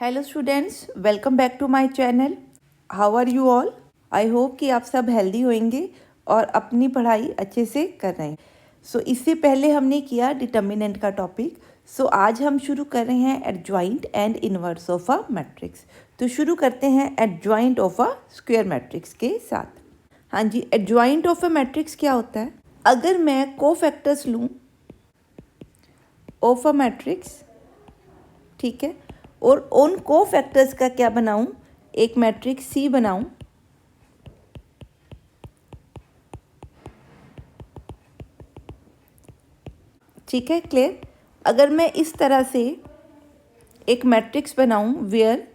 Hello students, welcome back to my channel. How are you all? I hope कि आप सब healthy होंगे और अपनी पढ़ाई अच्छे से कर रहे हैं। इससे पहले हमने किया डिटर्मिनेंट का टॉपिक। आज हम शुरू कर रहे हैं adjoint and inverse of a matrix. तो शुरू करते हैं adjoint of a square matrix के साथ। हाँ जी, एडजॉइंट ऑफ अ मैट्रिक्स क्या होता है? अगर मैं कोफैक्टर्स लूँ ऑफ अ मैट्रिक्स, ठीक है, और उन कोफैक्टर्स का क्या बनाऊं, एक मैट्रिक्स सी बनाऊं, ठीक है, क्लियर। अगर मैं इस तरह से एक मैट्रिक्स बनाऊं where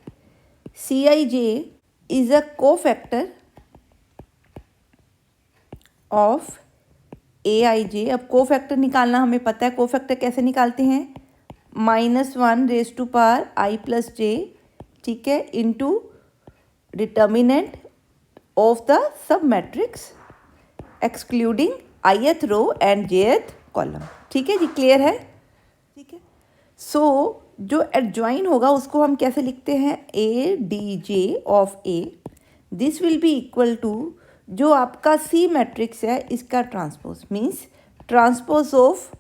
C I J is a cofactor of A I J. अब कोफैक्टर निकालना हमें पता है, कोफैक्टर कैसे निकालते हैं? -1 आई प्लस जे, ठीक है, into determinant of the sub matrix excluding ith row and jth column. ठीक है जी, क्लियर है? ठीक है। जो एडजॉइन होगा उसको हम कैसे लिखते हैं? A D J of A, this will be equal to जो आपका सी मैट्रिक्स है इसका transpose, means transpose of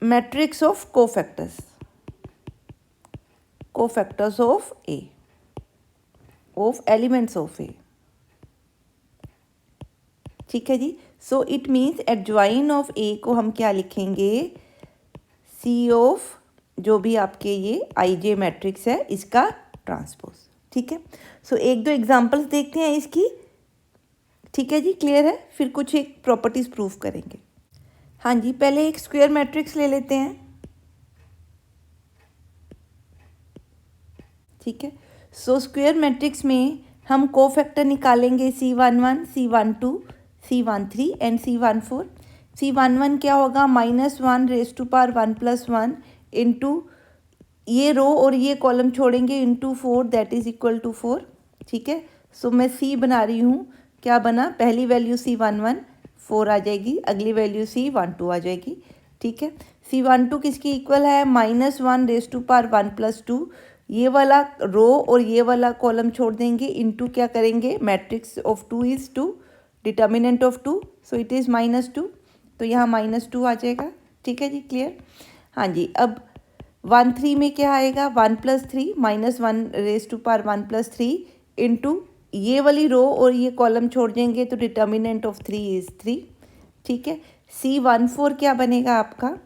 matrix of cofactors of A, of elements of A. ठीक है जी। It means adjoin of A को हम क्या लिखेंगे? सी ऑफ जो भी आपके ये आई जे मैट्रिक्स है इसका ट्रांसपोज। ठीक है। एक दो एग्जांपल्स देखते हैं इसकी। ठीक है जी, क्लियर है? फिर कुछ एक प्रॉपर्टीज प्रूव करेंगे। हाँ जी, पहले एक स्क्वायर मैट्रिक्स ले लेते हैं। ठीक है। स्क्वायर मैट्रिक्स में हम कोफैक्टर निकालेंगे C11, C12, C13 and C14। C11 क्या होगा? -1 इंटू ये रो और ये कॉलम छोड़ेंगे into 4, that is equal to 4। ठीक है। मैं C बना रही हूँ। क्या बना? पहली वैल्यू C11 4 आ जाएगी, अगली वैल्यू C12 आ जाएगी। ठीक है। C12 किसकी इक्वल है? -1 ये वाला रो और ये वाला कॉलम छोड़ देंगे, इंटू क्या करेंगे? Matrix of 2 is 2, determinant of 2, it is -2, तो यहाँ -2 आ जाएगा। ठीक है जी, क्लियर। हाँ जी, अब 1 3 में क्या आएगा? 1 + 3 -1 इंटू ये वाली रो और ये कॉलम छोड़ देंगे तो डिटर्मिनेंट ऑफ 3 इज़ 3। ठीक है। C14 क्या बनेगा आपका?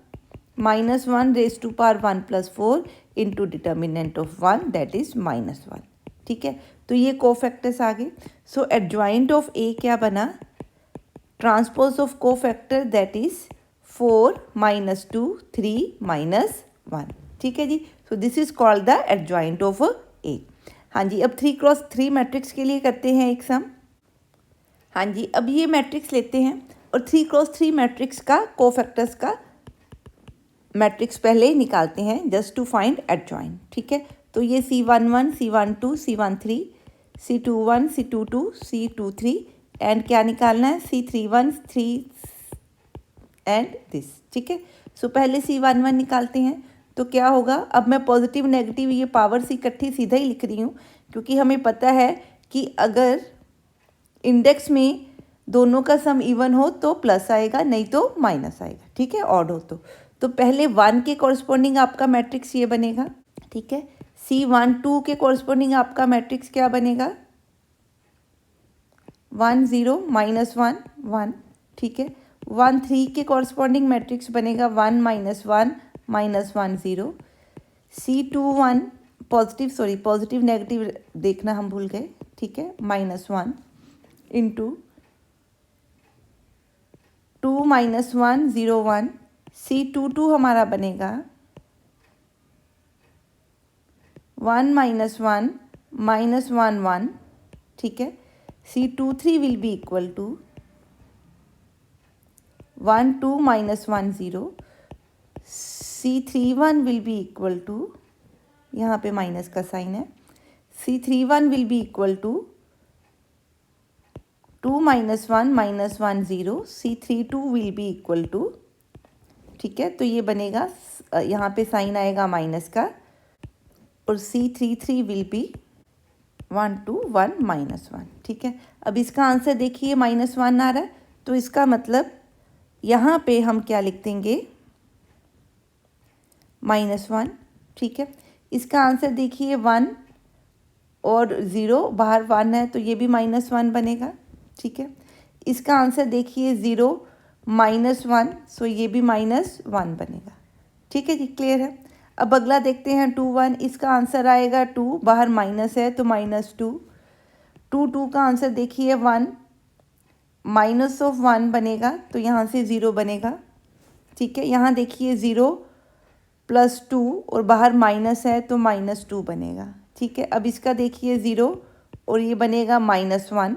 -1 into determinant of 1, that is -1। ठीक है। तो ये कोफैक्टर्स आ गए। एडजॉइंट ऑफ ए क्या बना? Transpose of cofactor, that is 4 -2 3 -1। ठीक है जी। This is called the adjoint of A. हाँ जी, अब 3 × 3 मैट्रिक्स के लिए करते हैं एक सम। हाँ जी, अब ये मैट्रिक्स लेते हैं और 3 × 3 मैट्रिक्स का कोफैक्टर्स का मैट्रिक्स पहले ही निकालते हैं जस्ट टू फाइंड एडजॉइन। ठीक है। तो ये C11, C12, C13, C21, C22, C23 and क्या निकालना है? C31, 3 and this. ठीक है। पहले C11 निकालते हैं तो क्या होगा? अब मैं पॉजिटिव नेगेटिव ये पावर्स इकट्ठी सीधा ही लिख रही हूँ, क्योंकि हमें पता है कि अगर इंडेक्स में दोनों का सम इवन हो तो प्लस आएगा, नहीं तो माइनस आएगा। ठीक है, ऑड हो तो पहले 1 के कॉरस्पॉन्डिंग आपका मैट्रिक्स ये बनेगा। ठीक है। C12 के कॉरस्पॉन्डिंग आपका मैट्रिक्स क्या बनेगा? 1 0 -1 1। ठीक है। 1 3 के कॉरस्पॉन्डिंग मैट्रिक्स बनेगा 1 -1 -1 0। C21 पॉजिटिव नेगेटिव देखना हम भूल गए। ठीक है। -1 इंटू 2 -1 0 1। C22 हमारा बनेगा 1 -1 -1 1। ठीक है। C23 will be equal to 1 2 -1 0। C31 will be equal to, यहाँ पे माइनस का साइन है, C31 will be equal to 2 -1 -1 0। C32 will be equal to, ठीक है, तो ये बनेगा, यहाँ पे साइन आएगा माइनस का, और C33 विल बी 1 2 1 -1। ठीक है, अब इसका आंसर देखिए -1 आ रहा है, तो इसका मतलब यहाँ पे हम क्या लिख देंगे -1। ठीक है, इसका आंसर देखिए 1 और 0, बाहर 1 है तो ये भी -1 बनेगा। ठीक है, इसका आंसर देखिए 0 -1, सो ये भी -1 बनेगा। ठीक है जी, क्लियर है। अब अगला देखते हैं 2 1, इसका आंसर आएगा 2, बाहर माइनस है तो -2। 2 2 का आंसर देखिए 1, -1 बनेगा तो यहाँ से 0 बनेगा। ठीक है, यहाँ देखिए 0 + 2 और बाहर माइनस है तो -2 बनेगा। ठीक है, अब इसका देखिए 0 और ये बनेगा -1,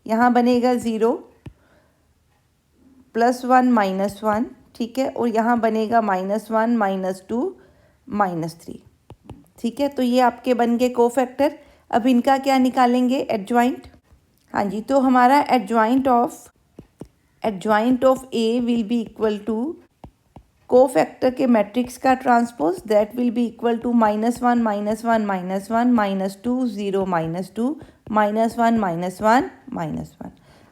यहाँ बनेगा 0 +1 -1। ठीक है, और यहाँ बनेगा -1 -2 -3। ठीक है, तो ये आपके बन गए कोफैक्टर। अब इनका क्या निकालेंगे, एडजॉइंट। हाँ जी, तो हमारा adjoint of A will be equal to cofactor के मैट्रिक्स का transpose, that will be equal to -1 -1 -1 -2 0 -2 -1 -1 -1।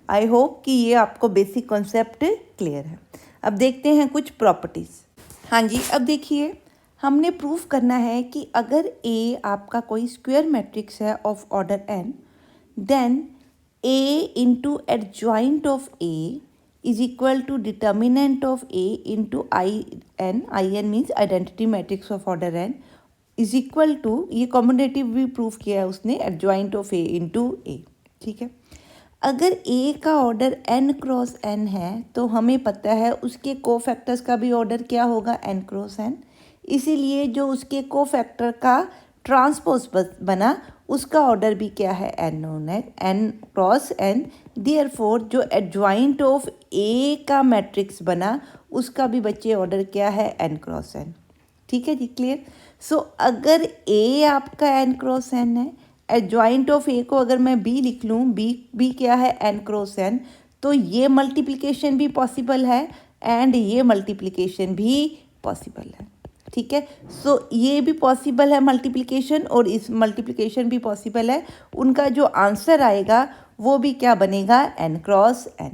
I hope कि ये आपको बेसिक कॉन्सेप्ट क्लियर है। अब देखते हैं कुछ प्रॉपर्टीज़। हाँ जी, अब देखिए हमने प्रूफ करना है कि अगर ए आपका कोई स्क्वायर मैट्रिक्स है of order n, then A into adjoint of A is equal to determinant of A into IN means identity matrix of order n is equal to, ये कॉम्बिनेटिव भी proof किया है उसने, adjoint of A into A. ठीक है, अगर ए का order n cross n है तो हमें पता है उसके कोफैक्टर्स का भी ऑर्डर क्या होगा, n क्रॉस n। इसीलिए जो उसके कोफैक्टर का ट्रांसपोज बना उसका ऑर्डर भी क्या है, n नोन है, n क्रॉस n। देयरफॉर जो एडजॉइंट ऑफ ए का मैट्रिक्स बना उसका भी बच्चे ऑर्डर क्या है, n क्रॉस n। ठीक है जी, क्लियर। सो अगर ए आपका n क्रॉस n है, एडजॉइंट ऑफ ए को अगर मैं बी लिख लूँ, बी क्या है, n क्रॉस n, तो ये मल्टीप्लिकेशन भी पॉसिबल है एंड ये मल्टीप्लिकेशन भी पॉसिबल है। ठीक है, सो ये भी पॉसिबल है मल्टीप्लिकेशन और इस मल्टीप्लिकेशन भी पॉसिबल है। उनका जो आंसर आएगा वो भी क्या बनेगा, n क्रॉस n।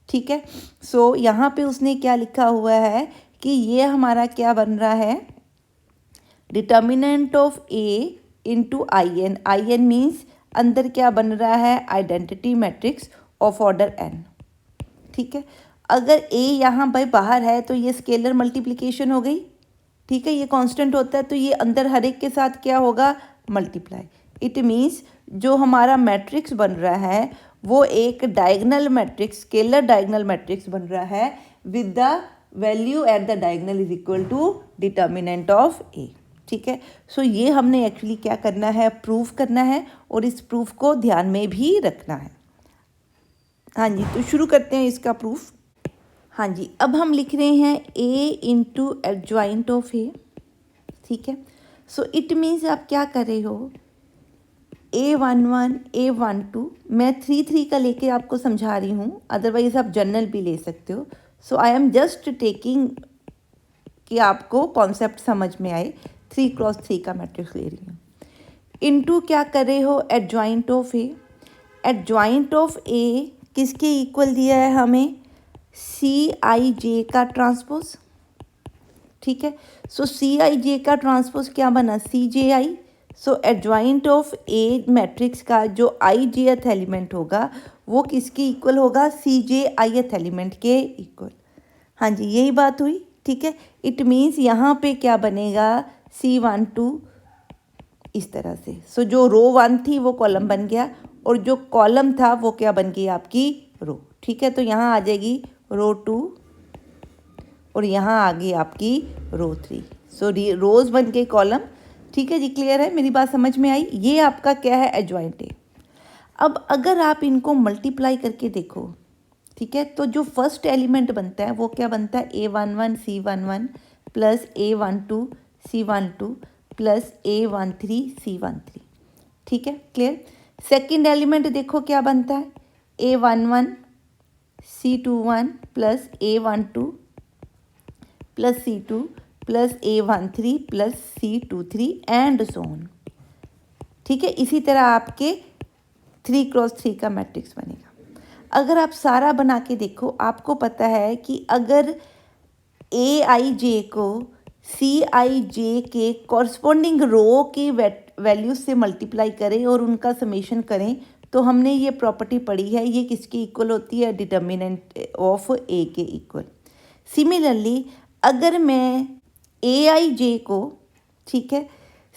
ठीक है, सो यहाँ पे उसने क्या लिखा हुआ है कि ये हमारा क्या बन रहा है, determinant of A into IN means अंदर क्या बन रहा है, identity matrix of order n। ठीक है, अगर a यहाँ भाई बाहर है तो ये स्केलर मल्टीप्लिकेशन हो गई। ठीक है, ये कांस्टेंट होता है तो ये अंदर हर एक के साथ क्या होगा, मल्टीप्लाई। इट मीन्स जो हमारा मैट्रिक्स बन रहा है वो एक diagonal matrix, scalar diagonal matrix बन रहा है with the value at the diagonal is equal to determinant of A. ठीक है, सो ये हमने एक्चुअली क्या करना है, प्रूफ करना है और इस प्रूफ को ध्यान में भी रखना है। हाँ जी, तो शुरू करते हैं इसका प्रूफ। हाँ जी, अब हम लिख रहे हैं a into adjoint of A. ठीक है, सो इट मीन्स आप क्या कर रहे हो, A11 A12, मैं 3 का लेके आपको समझा रही हूँ, अदरवाइज आप जनरल भी ले सकते हो। सो आई एम जस्ट टेकिंग कि आपको कॉन्सेप्ट समझ में आए, 3 क्रॉस 3 का मैट्रिक्स ले रही हूँ। इनटू क्या कर रहे हो, adjoint of A. Adjoint of A किसके इक्वल दिया है हमें, CIJ का ट्रांसपोज। ठीक है, सो CIJ का ट्रांसपोज क्या बना, CJI। So adjoint of A matrix का जो IJth एलिमेंट होगा वो किसके इक्वल होगा, CJIth एलिमेंट के इक्वल। हाँ जी, यही बात हुई। ठीक है, इट मीन्स यहाँ पे क्या बनेगा, C12 इस तरह से। सो जो रो 1 थी वो कॉलम बन गया और जो कॉलम था वो क्या बन गई, आपकी रो। ठीक है, तो यहाँ आ जाएगी रो 2 और यहाँ आ गई आपकी रो 3। सो रोज बन गई कॉलम। ठीक है जी, क्लियर है, मेरी बात समझ में आई। ये आपका क्या है, एडजॉइंट है। अब अगर आप इनको मल्टीप्लाई करके देखो, ठीक है, तो जो फर्स्ट एलिमेंट बनता है वो क्या बनता है, A11 C11 plus A12 C12 plus A13 C13। ठीक है, क्लियर। सेकंड एलिमेंट देखो क्या बनता है, A11 C21 plus A12 plus C2 plus A13 plus C23 and so on. ठीक है, इसी तरह आपके 3x3 का मैट्रिक्स बनेगा। अगर आप सारा बना के देखो, आपको पता है कि अगर Aij को Cij के कॉरस्पॉन्डिंग रो की वैल्यू से मल्टीप्लाई करें और उनका समेशन करें, तो हमने ये प्रॉपर्टी पढ़ी है, ये किसके इक्वल होती है, डिटर्मिनेंट ऑफ ए के इक्वल। सिमिलरली अगर मैं Aij को, ठीक है,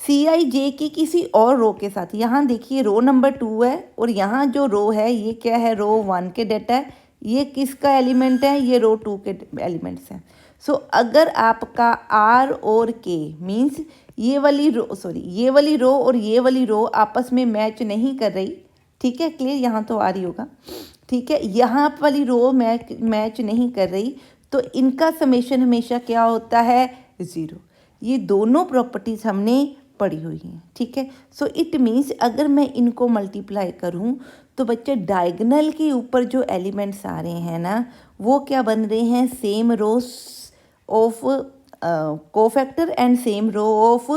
Cij की किसी और रो के साथ, यहाँ देखिए रो नंबर 2 है और यहाँ जो रो है ये क्या है, रो 1 के डेटा है, ये किसका एलिमेंट है, ये रो 2 के एलिमेंट्स हैं। सो अगर आपका R और K मीन्स ये वाली रो और ये वाली रो आपस में मैच नहीं कर रही, ठीक है, क्लियर, यहाँ तो आ रही होगा, ठीक है, यहाँ वाली रो मैच नहीं कर रही, तो इनका समेशन हमेशा क्या होता है, 0। ये दोनों प्रॉपर्टीज़ हमने पड़ी हुई हैं, ठीक है। सो इट मीन्स अगर मैं इनको मल्टीप्लाई करूँ तो बच्चे डायगोनल के ऊपर जो एलिमेंट्स आ रहे हैं ना, वो क्या बन रहे हैं, same row of cofactor and same row of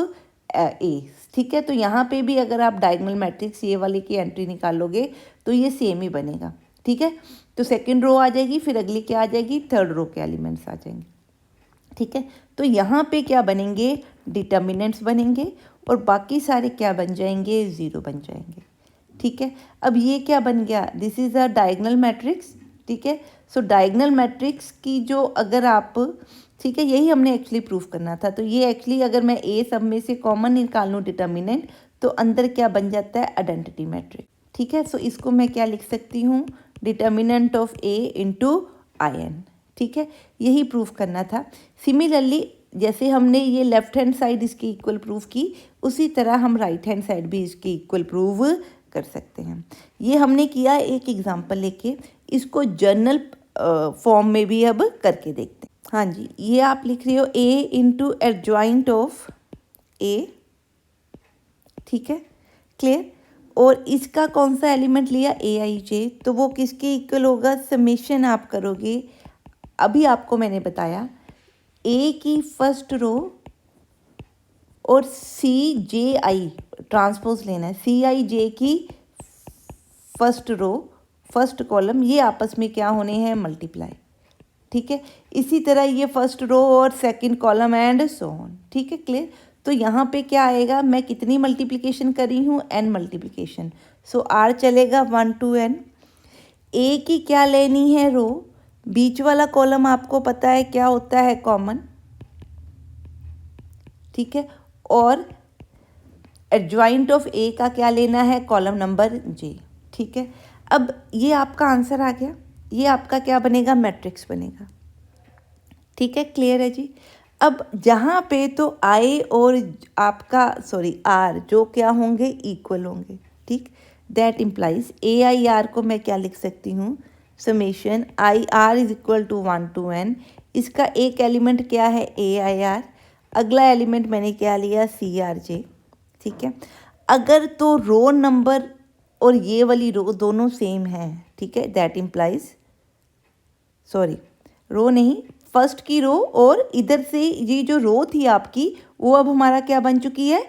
A, ठीक है। तो यहाँ पे भी अगर आप डायगोनल मैट्रिक्स ये वाले की एंट्री निकालोगे तो ये सेम ही बनेगा, ठीक है। तो सेकंड रो आ जाएगी, फिर अगली क्या आ जाएगी, थर्ड रो के एलिमेंट्स आ जाएंगे, ठीक है। तो यहाँ पे क्या बनेंगे, डिटर्मिनेंट्स बनेंगे और बाकी सारे क्या बन जाएंगे, 0 बन जाएंगे, ठीक है। अब ये क्या बन गया, this is a diagonal matrix, ठीक है। सो डायगोनल मैट्रिक्स की जो अगर आप, ठीक है, यही हमने एक्चुअली प्रूफ करना था। तो ये एक्चुअली अगर मैं ए सब में से कॉमन निकाल लूँ डिटर्मिनेंट, तो अंदर क्या बन जाता है, आइडेंटिटी मैट्रिक्स, ठीक है। सो इसको मैं क्या लिख सकती हूँ, determinant of A into IN, ठीक है, यही प्रूफ करना था। सिमिलरली जैसे हमने ये लेफ्ट हैंड साइड इसकी इक्वल प्रूफ की, उसी तरह हम राइट हैंड साइड भी इसकी इक्वल प्रूव कर सकते हैं। ये हमने किया एक एग्जांपल लेके, इसको जर्नल फॉर्म में भी अब करके देखते हैं। हाँ जी, ये आप लिख रहे हो A into adjoint of A, ठीक है, क्लियर। और इसका कौन सा एलिमेंट लिया, Aij, तो वो किसके इक्वल होगा, समेशन आप करोगे, अभी आपको मैंने बताया ए की फर्स्ट रो और Cji ट्रांसपोज लेना है, Cij की फर्स्ट रो फर्स्ट कॉलम, ये आपस में क्या होने हैं, मल्टीप्लाई, ठीक है। इसी तरह ये फर्स्ट रो और second column and so on, ठीक है, क्लियर। तो यहाँ पे क्या आएगा, मैं कितनी मल्टीप्लिकेशन कर रही हूँ, n मल्टीप्लिकेशन, सो R चलेगा 1 to n। ए की क्या लेनी है, रो, बीच वाला कॉलम आपको पता है क्या होता है, कॉमन, ठीक है। और एडजॉइंट ऑफ ए का क्या लेना है, कॉलम नंबर J, ठीक है। अब ये आपका आंसर आ गया, ये आपका क्या बनेगा, मैट्रिक्स बनेगा, ठीक है, क्लियर है जी। अब जहाँ पे तो I और आपका R जो क्या होंगे, इक्वल होंगे, ठीक, दैट इम्प्लाइज AIR को मैं क्या लिख सकती हूँ, summation IR is equal to 1 to n। इसका एक एलिमेंट क्या है, AIR, अगला एलिमेंट मैंने क्या लिया, CRJ, ठीक है। अगर तो रो नंबर और ये वाली रो दोनों सेम हैं, ठीक है, दैट इम्प्लाइज, रो नहीं, फर्स्ट की रो और इधर से ये जो रो थी आपकी, वो अब हमारा क्या बन चुकी है,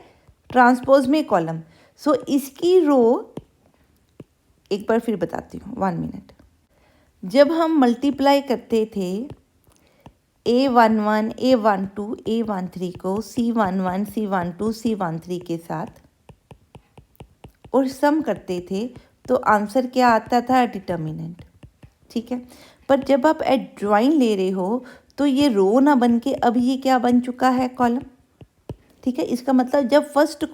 ट्रांसपोज में कॉलम। सो इसकी रो एक बार फिर बताती हूँ, 1 मिनट। जब हम मल्टीप्लाई करते थे A11, A12, A13 को C11, C12, C13 के साथ और सम करते थे, तो आंसर क्या आता था, डिटर्मिनेंट, ठीक है। पर जब आप एडजॉइन ले रहे हो तो ये रो ना बन के अब ये क्या बन चुका है, कॉलम, ठीक है। इसका मतलब जब फर्स्ट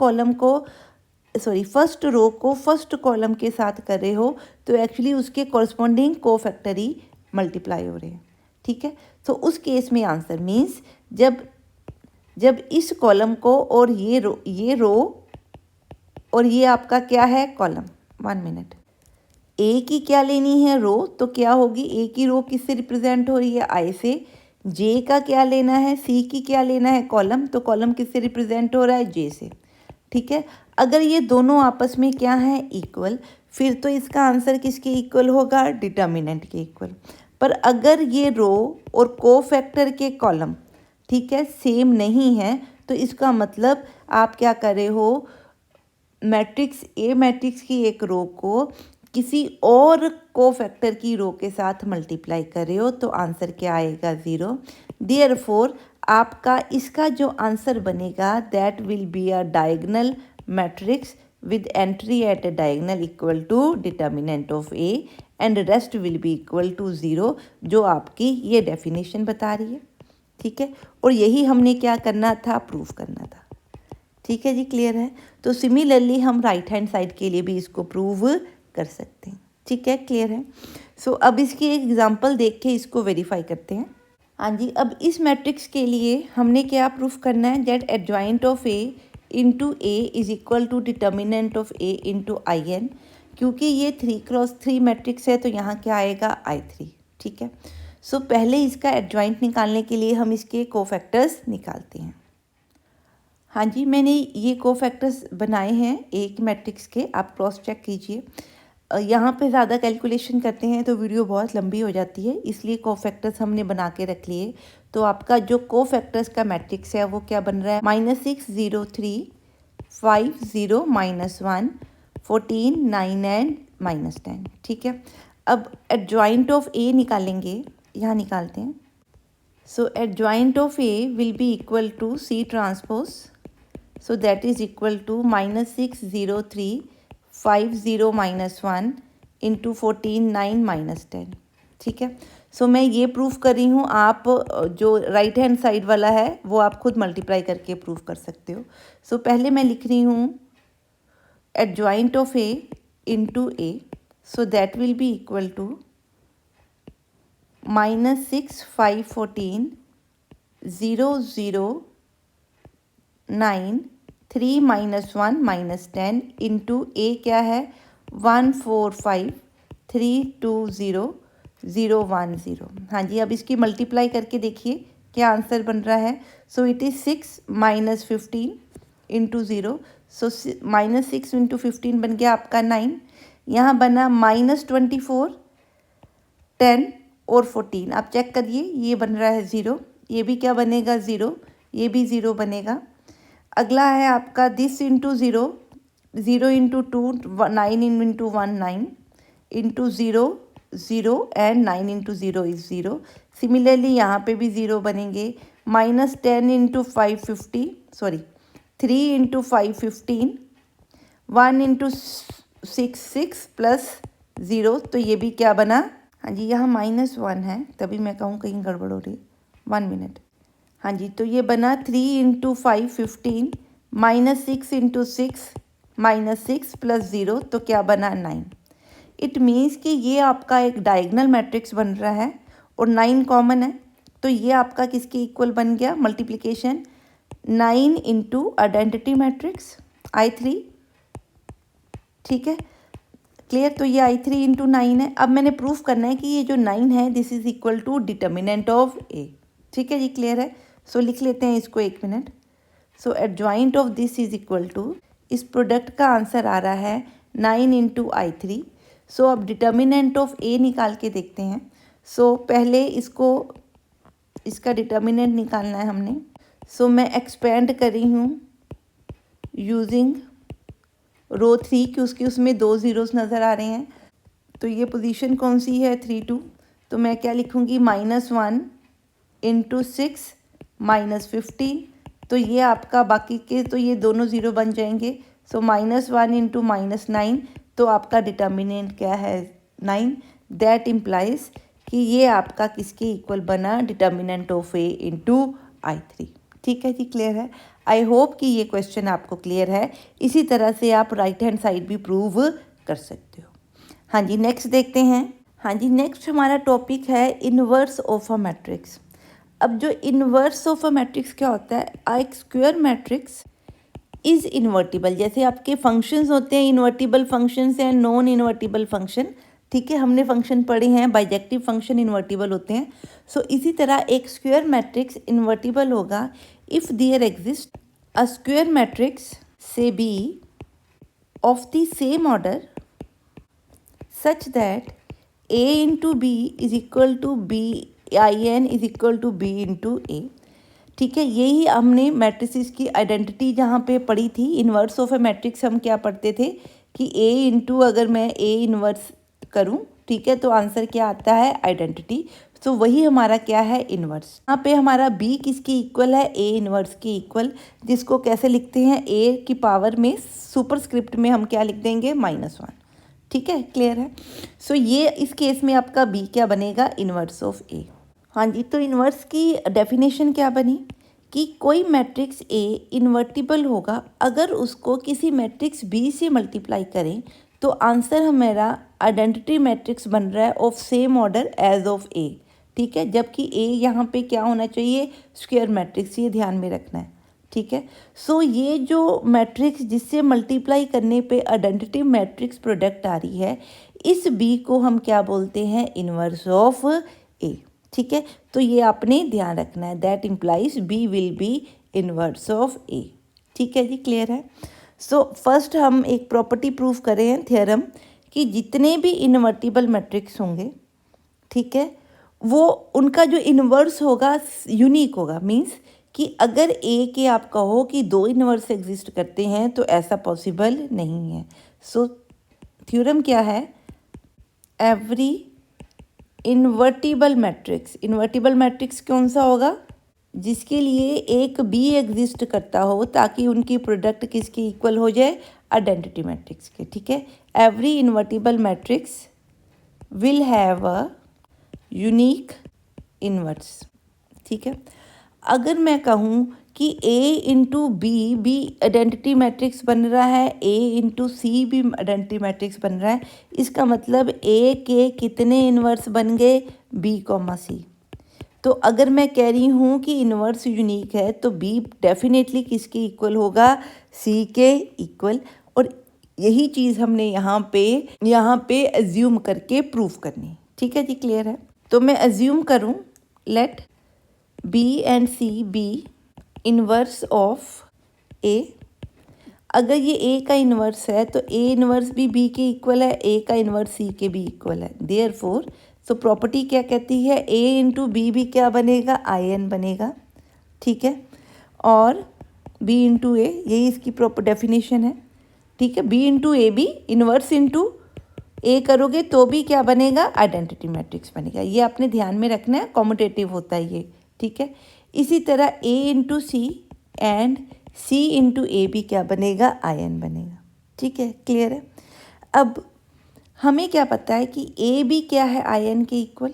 रो को फर्स्ट कॉलम के साथ कर रहे हो तो एक्चुअली उसके कॉरस्पॉन्डिंग कोफैक्टर ही मल्टीप्लाई हो रहे हैं, ठीक है। तो उस केस में आंसर मीन्स जब इस कॉलम को और ये रो और ये आपका क्या है, कॉलम, 1 मिनट, ए की क्या लेनी है, रो, तो क्या होगी, ए की रो किससे रिप्रेजेंट हो रही है, I से। जे का क्या लेना है, सी की क्या लेना है, कॉलम, तो कॉलम किससे रिप्रेजेंट हो रहा है, जे से, ठीक है। अगर ये दोनों आपस में क्या है, इक्वल, फिर तो इसका आंसर किसके इक्वल होगा, डिटर्मिनेंट के इक्वल। पर अगर ये रो और कोफैक्टर के कॉलम, ठीक है, सेम नहीं है, तो इसका मतलब आप क्या कर रहे हो, मैट्रिक्स ए मैट्रिक्स की एक रो को किसी और कोफैक्टर की रो के साथ मल्टीप्लाई कर रहे हो, तो आंसर क्या आएगा, 0। देयरफॉर आपका इसका जो आंसर बनेगा that will be a diagonal matrix with entry at a diagonal equal to determinant of A and rest will be equal to 0, जो आपकी ये डेफिनेशन बता रही है, ठीक है। और यही हमने क्या करना था, प्रूफ करना था, ठीक है जी, क्लियर है। तो सिमिलरली हम राइट हैंड साइड के लिए भी इसको प्रूव कर सकते हैं, ठीक है, क्लियर है। सो अब इसकी एक एग्जांपल देख के इसको वेरीफाई करते हैं। हाँ जी, अब इस मैट्रिक्स के लिए हमने क्या प्रूफ करना है, that adjoint of A into A is equal to determinant of A into I N. क्योंकि ये 3x3 मैट्रिक्स है तो यहाँ क्या आएगा, I3, ठीक है। सो पहले इसका एडजॉइंट निकालने के लिए हम इसके कोफैक्टर्स निकालते हैं। हाँ जी, मैंने ये कोफैक्टर्स बनाए हैं एक मैट्रिक्स के, आप क्रॉस चेक कीजिए। यहाँ पे ज़्यादा कैलकुलेशन करते हैं तो वीडियो बहुत लंबी हो जाती है, इसलिए कोफैक्टर्स हमने बना के रख लिए। तो आपका जो कोफैक्टर्स का मैट्रिक्स है वो क्या बन रहा है, -6 0 3 5 0 -1 14 9 एंड -10, ठीक है। अब एडजॉइंट ऑफ ए निकालेंगे, यहाँ निकालते हैं। So adjoint of A will be equal to C transpose, so that is equal to -6 0 3 5 0 -1 into 14 9 -10, ठीक है। सो मैं ये प्रूफ कर रही हूँ, आप जो राइट हैंड साइड वाला है वो आप खुद मल्टीप्लाई करके प्रूफ कर सकते हो। सो पहले मैं लिख रही हूँ adjoint of A into A, so that will be equal to -6 5 14 0 0 9 3 -1 -10 into A क्या है 1 4 5 3 2 0 0 1 0। हाँ जी, अब इसकी मल्टीप्लाई करके देखिए क्या आंसर बन रहा है। So it is 6 -15 into 0, so -6 into 15 बन गया आपका 9। यहाँ बना -24 10 और 14, आप चेक करिए ये बन रहा है 0, ये भी क्या बनेगा 0, ये भी 0 बनेगा। अगला है आपका this into 0, 0 into 2 9 into 1 9 into 0 0 and 9 into 0 is 0। Similarly यहाँ पे भी 0 बनेंगे। -10 into 5 50, sorry 3 into 5 15, 1 into 6 6 plus 0, तो ये भी क्या बना, हाँ जी यहाँ -1 है तभी मैं कहूँ कहीं गड़बड़ हो रही, 1 मिनट। हाँ जी, तो ये बना 3 इंटू 5 15 -6 इंटू 6 -6 प्लस 0, तो क्या बना 9। इट मीन्स कि ये आपका एक डायगोनल मैट्रिक्स बन रहा है और 9 कॉमन है, तो ये आपका किसके इक्वल बन गया, multiplication 9 into identity matrix I3, ठीक है, क्लियर। तो ये I3 इंटू 9 है। अब मैंने प्रूफ करना है कि ये जो 9 है this is equal to determinant of A, ठीक है जी, क्लियर है। सो लिख लेते हैं इसको 1 मिनट। So adjoint of this is equal to, इस प्रोडक्ट का आंसर आ रहा है 9 इंटू I3। सो अब डिटर्मिनेंट ऑफ ए निकाल के देखते हैं। सो पहले इसको, इसका डिटर्मिनेंट निकालना है हमने। सो मैं एक्सपेंड कर रही हूँ यूजिंग रो 3 कि उसकी उसमें 2 ज़ीरोस नज़र आ रहे हैं, तो ये पोजीशन कौन सी है 3 2, तो मैं क्या लिखूँगी -1 इंटू 6 -15, तो ये आपका बाकी के तो ये दोनों ज़ीरो बन जाएंगे। सो -1 इंटू -9, तो आपका डिटर्मिनेंट क्या है 9। दैट इम्प्लाइज कि ये आपका किसके इक्वल बना, determinant of A into I3, ठीक है जी, क्लियर है। आई होप कि ये क्वेश्चन आपको क्लियर है। इसी तरह से आप राइट हैंड साइड भी प्रूव कर सकते हो। हाँ जी, नेक्स्ट देखते हैं। हाँ जी, नेक्स्ट हमारा टॉपिक है इनवर्स ऑफ अ मैट्रिक्स। अब जो इनवर्स ऑफ अ मैट्रिक्स क्या होता है, एक स्क्वायर मैट्रिक्स इज़ इन्वर्टिबल। जैसे आपके फंक्शंस होते हैं, इन्वर्टिबल फंक्शंस हैं, नॉन इन्वर्टिबल फंक्शन, ठीक है, हमने फंक्शन पढ़े हैं, बाइजेक्टिव फंक्शन इन्वर्टिबल होते हैं। सो इसी तरह एक स्क्वायर मैट्रिक्स इन्वर्टिबल होगा if there exist a square matrix say B of the same order such that A into B is equal to B, I n is equal to B into A. ठीक है, यही हमने matrices की identity जहाँ पे पढ़ी थी। Inverse of A matrix हम क्या पढ़ते थे कि ए इंटू अगर मैं ए इन्वर्स करूँ, ठीक है, तो आंसर क्या आता है, आइडेंटिटी। तो वही हमारा क्या है, इन्वर्स। यहाँ पे हमारा बी किसकी इक्वल है, ए इन्वर्स की इक्वल, जिसको कैसे लिखते हैं, ए की पावर में सुपरस्क्रिप्ट में हम क्या लिख देंगे, -1। ठीक है, क्लियर है। सो ये इस केस में आपका बी क्या बनेगा, इन्वर्स ऑफ ए। हाँ जी, तो इन्वर्स की डेफिनेशन क्या बनी कि कोई मैट्रिक्स ए इन्वर्टिबल होगा अगर उसको किसी मैट्रिक्स बी से मल्टीप्लाई करें तो आंसर हमारा आइडेंटिटी मैट्रिक्स बन रहा है of same order as of A. ठीक है, जबकि ए यहाँ पे क्या होना चाहिए, स्क्वायर मैट्रिक्स, ये ध्यान में रखना है। ठीक है, सो ये जो मैट्रिक्स जिससे मल्टीप्लाई करने पे आइडेंटिटी मैट्रिक्स प्रोडक्ट आ रही है, इस बी को हम क्या बोलते हैं, इन्वर्स ऑफ ए। ठीक है, तो ये आपने ध्यान रखना है, that implies B will be inverse of A. ठीक है जी, क्लियर है। सो फर्स्ट हम एक प्रॉपर्टी प्रूव कर रहे हैं, थ्योरम, कि जितने भी इन्वर्टिबल मैट्रिक्स होंगे, ठीक है, वो उनका जो इन्वर्स होगा यूनिक होगा। मीन्स कि अगर ए के आप कहो कि दो इन्वर्स एग्जिस्ट करते हैं तो ऐसा पॉसिबल नहीं है। सो थ्योरम क्या है, एवरी इन्वर्टिबल मैट्रिक्स कौन सा होगा, जिसके लिए एक बी एग्जिस्ट करता हो ताकि उनकी प्रोडक्ट किसके इक्वल हो जाए, आइडेंटिटी मैट्रिक्स के। ठीक है, every invertible matrix will have a unique inverse. ठीक है, अगर मैं कहूँ कि ए इंटू बी आइडेंटिटी मैट्रिक्स बन रहा है, ए इंटू सी भी आइडेंटिटी मैट्रिक्स बन रहा है, इसका मतलब ए के कितने इन्वर्स बन गए, बी कॉमा सी। तो अगर मैं कह रही हूँ कि इन्वर्स यूनिक है तो बी डेफिनेटली किसके इक्वल होगा, सी के इक्वल। और यही चीज़ हमने यहाँ पे एज्यूम करके प्रूफ करनी। ठीक है जी, क्लियर है। तो मैं एज्यूम करूँ, let B and C be inverse of A. अगर ये ए का इन्वर्स है तो ए इन्वर्स भी बी के इक्वल है, ए का इन्वर्स सी के भी इक्वल है। देयरफॉर सो प्रॉपर्टी क्या कहती है, ए इंटू बी भी क्या बनेगा, आई एन बनेगा। ठीक है, और बी इंटू ए, यही इसकी प्रॉपर डेफिनेशन है। ठीक है, बी इंटू ए भी इन्वर्स इंटू ए करोगे तो भी क्या बनेगा, आइडेंटिटी मैट्रिक्स बनेगा। ये आपने ध्यान में रखना है, कॉम्यूटेटिव होता है ये। ठीक है, इसी तरह A into C and C into A भी क्या बनेगा, आई एन बनेगा। ठीक है, क्लियर है। अब हमें क्या पता है कि ए भी क्या है, आई एन के इक्वल।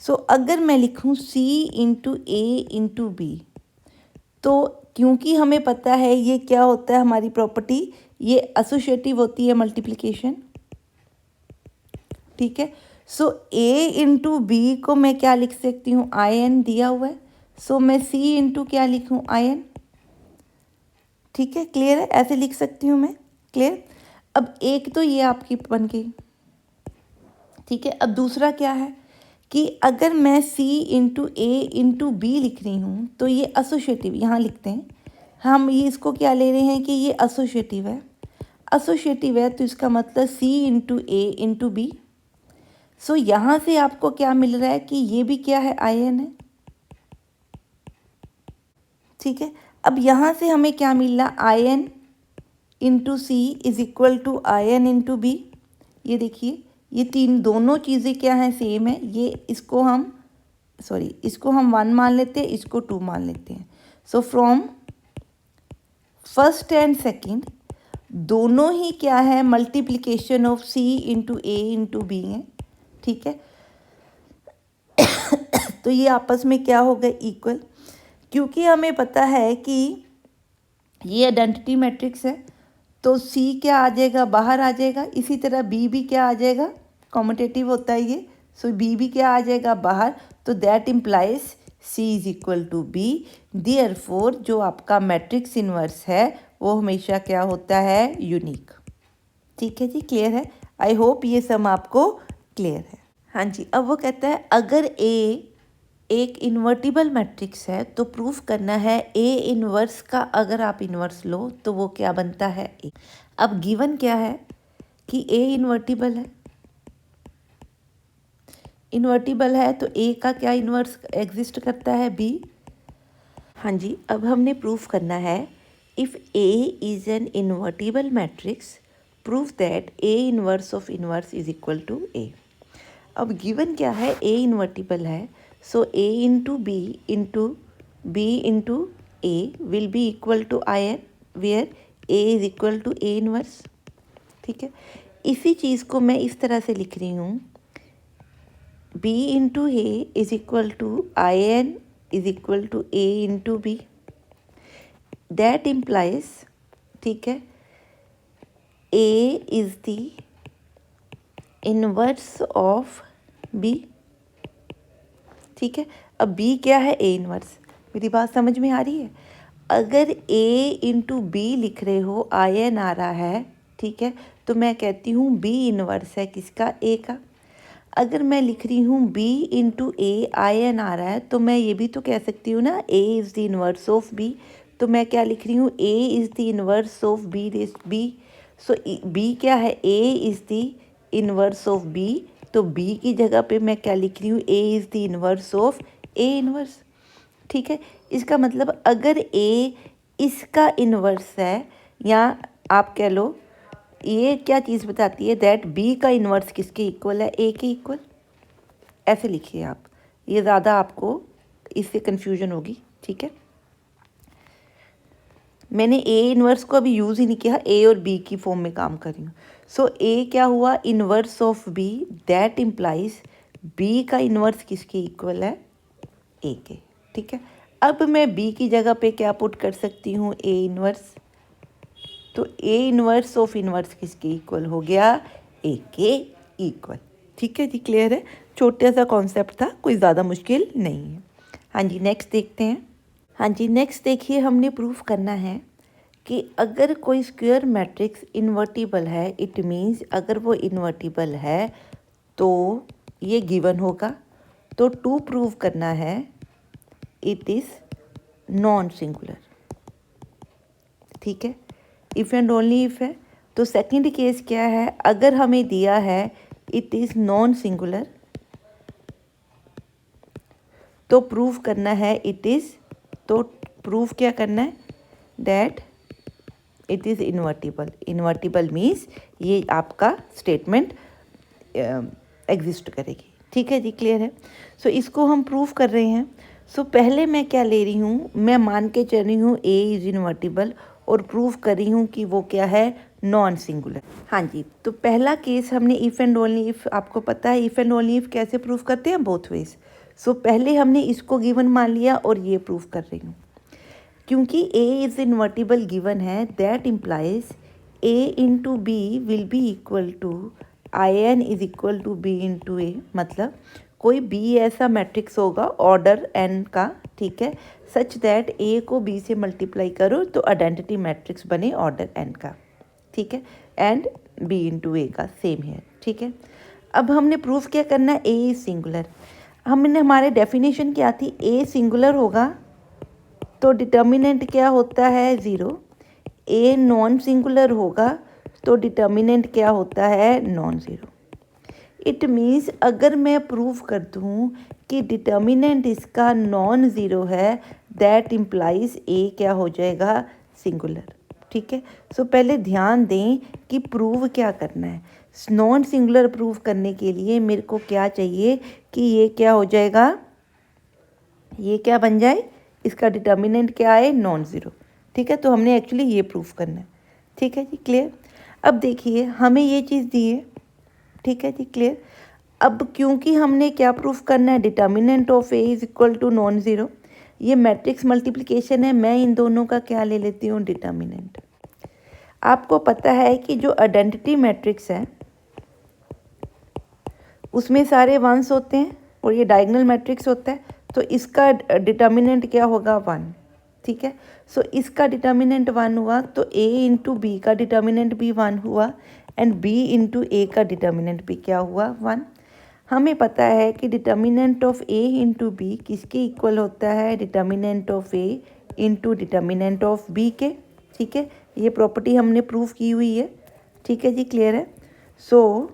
सो अगर मैं लिखूँ सी इंटू ए इंटू बी, तो क्योंकि हमें पता है ये क्या होता है, हमारी प्रॉपर्टी ये एसोसिएटिव होती है, मल्टीप्लिकेशन। ठीक है, सो ए इंटू बी को मैं क्या लिख सकती हूँ, आई एन दिया हुआ है। सो मैं सी इंटू क्या लिखूँ, आई एन। ठीक है, क्लियर है, ऐसे लिख सकती हूँ मैं, क्लियर। अब एक तो ये आपकी बन गई। ठीक है, अब दूसरा क्या है कि अगर मैं सी इंटू ए इंटू बी लिख रही हूँ तो ये एसोसिएटिव, यहाँ लिखते हैं हम, ये इसको क्या ले रहे हैं कि ये एसोसिएटिव है तो इसका मतलब सी इंटू ए इंटू बी। सो यहाँ से आपको क्या मिल रहा है कि ये भी क्या है, आई एन है। ठीक है, अब यहाँ से हमें क्या मिल रहा, I N into C is equal to I N into B. ये देखिए, ये दोनों चीज़ें क्या हैं, सेम है। ये इसको हम इसको हम 1 मान लेते हैं, इसको 2 मान लेते हैं। So from first and second दोनों ही क्या है, multiplication of C into A into B है। ठीक है, तो ये आपस में क्या हो गए, इक्वल। क्योंकि हमें पता है कि ये आइडेंटिटी मैट्रिक्स है तो सी क्या आ जाएगा, बाहर आ जाएगा। इसी तरह बी भी क्या आ जाएगा, कॉम्यूटेटिव होता है ये। सो बी भी क्या आ जाएगा, बाहर। तो that implies C is equal to B. Therefore जो आपका मैट्रिक्स इन्वर्स है वो हमेशा क्या होता है, यूनिक। ठीक है जी, क्लियर है। आई होप ये सब आपको क्लियर है। हाँ जी, अब वो कहता है अगर ए एक इन्वर्टिबल मैट्रिक्स है तो प्रूफ करना है ए इन्वर्स का, अगर आप इन्वर्स लो तो वो क्या बनता है, ए। अब गिवन क्या है कि ए इन्वर्टिबल है तो ए का क्या इन्वर्स एग्जिस्ट करता है, बी। हाँ जी, अब हमने प्रूफ करना है if A is an invertible matrix proof that A inverse of inverse is equal to A. अब गिवन क्या है, ए इन्वर्टिबल है, so A into B into A will be equal to I N, where A is equal to A inverse. ठीक है, इसी चीज़ को मैं इस तरह से लिख रही हूँ, B into A is equal to I N is equal to A into B. That implies, ठीक है, A is the inverse of B. ठीक है, अब बी क्या है, ए इनवर्स। मेरी बात समझ में आ रही है? अगर ए इंटू बी लिख रहे हो, आई एन आ रहा है, ठीक है, तो मैं कहती हूँ बी इनवर्स है किसका, ए का। अगर मैं लिख रही हूँ B into A, I N आ रहा है, तो मैं ये भी तो कह सकती हूँ ना, A is the inverse of B. तो मैं क्या लिख रही हूँ, A is the inverse of B. So B क्या है, A is the inverse of B. तो बी की जगह पे मैं क्या लिख रही हूँ, A is the inverse of A inverse. ठीक है, इसका मतलब अगर ए इसका इनवर्स है, या आप कह लो ये क्या चीज़ बताती है, दैट बी का इन्वर्स किसके इक्वल है, ए के इक्वल। ऐसे लिखिए आप, ये ज़्यादा आपको इससे कन्फ्यूजन होगी। ठीक है, मैंने ए इन्वर्स को अभी यूज़ ही नहीं किया, ए और बी की फॉर्म में काम कर रही हूँ। सो ए क्या हुआ, inverse of B, that implies B का इन्वर्स किसके इक्वल है, ए के। ठीक है, अब मैं बी की जगह पे क्या पुट कर सकती हूँ, ए इन्वर्स। तो ए इन्वर्स ऑफ इन्वर्स किसके इक्वल हो गया, ए के इक्वल। ठीक है जी, क्लियर है? छोटा सा कॉन्सेप्ट था, कोई ज़्यादा मुश्किल नहीं है। हाँ जी, नेक्स्ट देखते हैं। हाँ जी, नेक्स्ट देखिए, हमने प्रूफ करना है कि अगर कोई स्क्वायर मैट्रिक्स इन्वर्टिबल है, इट मीन्स अगर वो इन्वर्टिबल है तो ये गिवन होगा। तो टू प्रूव करना है इट इज़ नॉन सिंगुलर। ठीक है, इफ़ एंड ओनली इफ़ है। तो सेकंड केस क्या है, अगर हमें दिया है इट इज़ नॉन सिंगुलर, तो प्रूव करना है इट इज़, तो प्रूफ क्या करना है, that it is invertible. Invertible means ये आपका स्टेटमेंट एग्जिस्ट करेगी। ठीक है जी, क्लियर है? सो इसको हम प्रूफ कर रहे हैं। सो पहले मैं क्या ले रही हूँ, मैं मान के चल रही हूँ ए इज़ इन्वर्टिबल, और प्रूफ कर रही हूँ कि वो क्या है, नॉन सिंगुलर। हाँ जी, तो पहला केस हमने इफ़ एंड ओनली इफ़, आपको पता है इफ़ एंड ओनली इफ़ कैसे प्रूफ करते हैं, बोथ वेज। सो पहले हमने इसको गिवन मान लिया और ये प्रूफ कर रही हूँ, क्योंकि ए इज़ इन्वर्टिबल गिवन है, that implies A into B will be equal to I N is equal to B into A. मतलब कोई बी ऐसा मैट्रिक्स होगा ऑर्डर एन का, ठीक है, सच दैट ए को बी से मल्टीप्लाई करो तो आइडेंटिटी मैट्रिक्स बने ऑर्डर एन का। ठीक है, एंड बी इंटू ए का सेम है। ठीक है, अब हमने प्रूफ क्या करना है, ए इज सिंगुलर। हमने, हमारे डेफिनेशन क्या थी, ए सिंगुलर होगा तो डिटर्मिनेंट क्या होता है, ज़ीरो। ए नॉन सिंगुलर होगा तो डिटर्मिनेंट क्या होता है, नॉन ज़ीरो। इट मीन्स अगर मैं प्रूव कर दूँ कि डिटर्मिनेंट इसका नॉन ज़ीरो है, दैट इम्प्लाइज ए क्या हो जाएगा, सिंगुलर। ठीक है, सो पहले ध्यान दें कि प्रूव क्या करना है। नॉन सिंगुलर प्रूव करने के लिए मेरे को क्या चाहिए कि ये क्या हो जाएगा, ये क्या बन जाए, इसका डिटर्मिनेंट क्या है, नॉन ज़ीरो। ठीक है, तो हमने एक्चुअली ये प्रूफ करना है। ठीक है जी, क्लियर? अब देखिए हमें ये चीज़ दी है। ठीक है जी, क्लियर? अब क्योंकि हमने क्या प्रूफ करना है, determinant of A is equal to non zero. ये मैट्रिक्स मल्टीप्लिकेशन है, मैं इन दोनों का क्या ले लेती हूँ, डिटर्मिनेंट। आपको पता है कि जो आइडेंटिटी मैट्रिक्स है उसमें सारे वंस होते हैं और ये डायगोनल मैट्रिक्स होता है, तो इसका डिटर्मिनेंट क्या होगा, वन। ठीक है, सो इसका डिटर्मिनेंट वन हुआ तो ए इंटू बी का डिटर्मिनेंट भी वन हुआ, एंड बी इंटू ए का डिटर्मिनेंट भी क्या हुआ, वन। हमें पता है कि determinant of A into B किसके इक्वल होता है, determinant of A into determinant of B के। ठीक है, ये प्रॉपर्टी हमने प्रूव की हुई है। ठीक है जी, क्लियर है? सो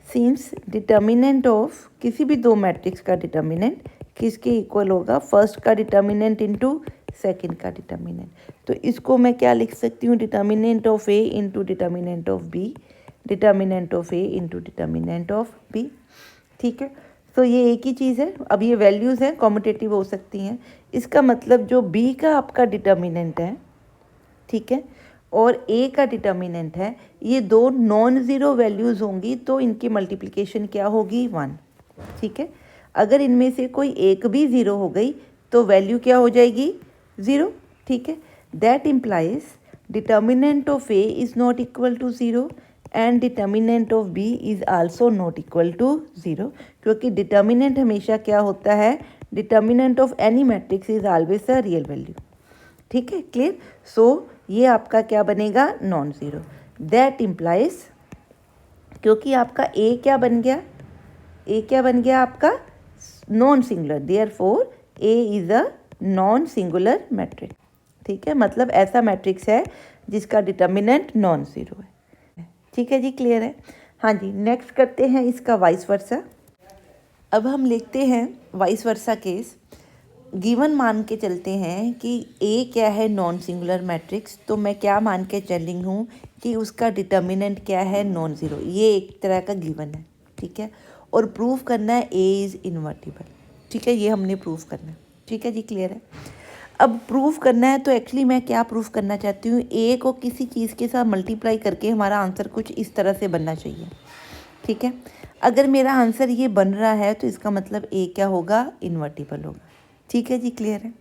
सिंस डिटर्मिनेंट ऑफ किसी भी दो मैट्रिक्स का डिटर्मिनेंट किसके इक्वल होगा, फर्स्ट का डिटर्मिनेंट इंटू सेकेंड का डिटर्मिनेंट। तो इसको मैं क्या लिख सकती हूँ, determinant of A into determinant of B, determinant of A into determinant of B. ठीक है, तो ये एक ही चीज़ है। अब ये वैल्यूज़ हैं, कॉम्यूटेटिव हो सकती हैं। इसका मतलब जो बी का आपका डिटर्मिनेंट है, ठीक है, और ए का डिटर्मिनेंट है, ये दो नॉन ज़ीरो वैल्यूज़ होंगी, तो इनकी मल्टीप्लिकेशन क्या होगी, 1। ठीक है, अगर इनमें से कोई एक भी ज़ीरो हो गई तो वैल्यू क्या हो जाएगी, 0। ठीक है, that implies determinant of A is not equal to 0 and determinant of B is also not equal to 0, क्योंकि डिटर्मिनेंट हमेशा क्या होता है, determinant of any matrix is always a real value. ठीक है, क्लियर। सो ये आपका क्या बनेगा, नॉन ज़ीरो। दैट इम्प्लाइज, क्योंकि आपका ए क्या बन गया, ए क्या बन गया आपका, non singular, therefore A is a non singular matrix. ठीक है, मतलब ऐसा मैट्रिक्स है जिसका डिटर्मिनेंट नॉन ज़ीरो है। ठीक है जी, क्लियर है। हाँ जी, नेक्स्ट करते हैं इसका वाइस वर्सा। अब हम लिखते हैं वाइस वर्सा केस। गिवन मान के चलते हैं कि ए क्या है, नॉन सिंगुलर मैट्रिक्स, तो मैं क्या मान के चल रही हूँ कि उसका डिटर्मिनेंट क्या है, नॉन ज़ीरो। ये एक तरह का गिवन है, ठीक है, और प्रूव करना है ए इज़ इन्वर्टिबल। ठीक है, ये हमने प्रूव करना है। ठीक है जी, क्लियर है। अब प्रूव करना है तो एक्चुअली मैं क्या प्रूव करना चाहती हूँ, ए को किसी चीज़ के साथ मल्टीप्लाई करके हमारा आंसर कुछ इस तरह से बनना चाहिए। ठीक है, अगर मेरा आंसर ये बन रहा है तो इसका मतलब ए क्या होगा, इन्वर्टिबल होगा। ठीक है जी, क्लियर है।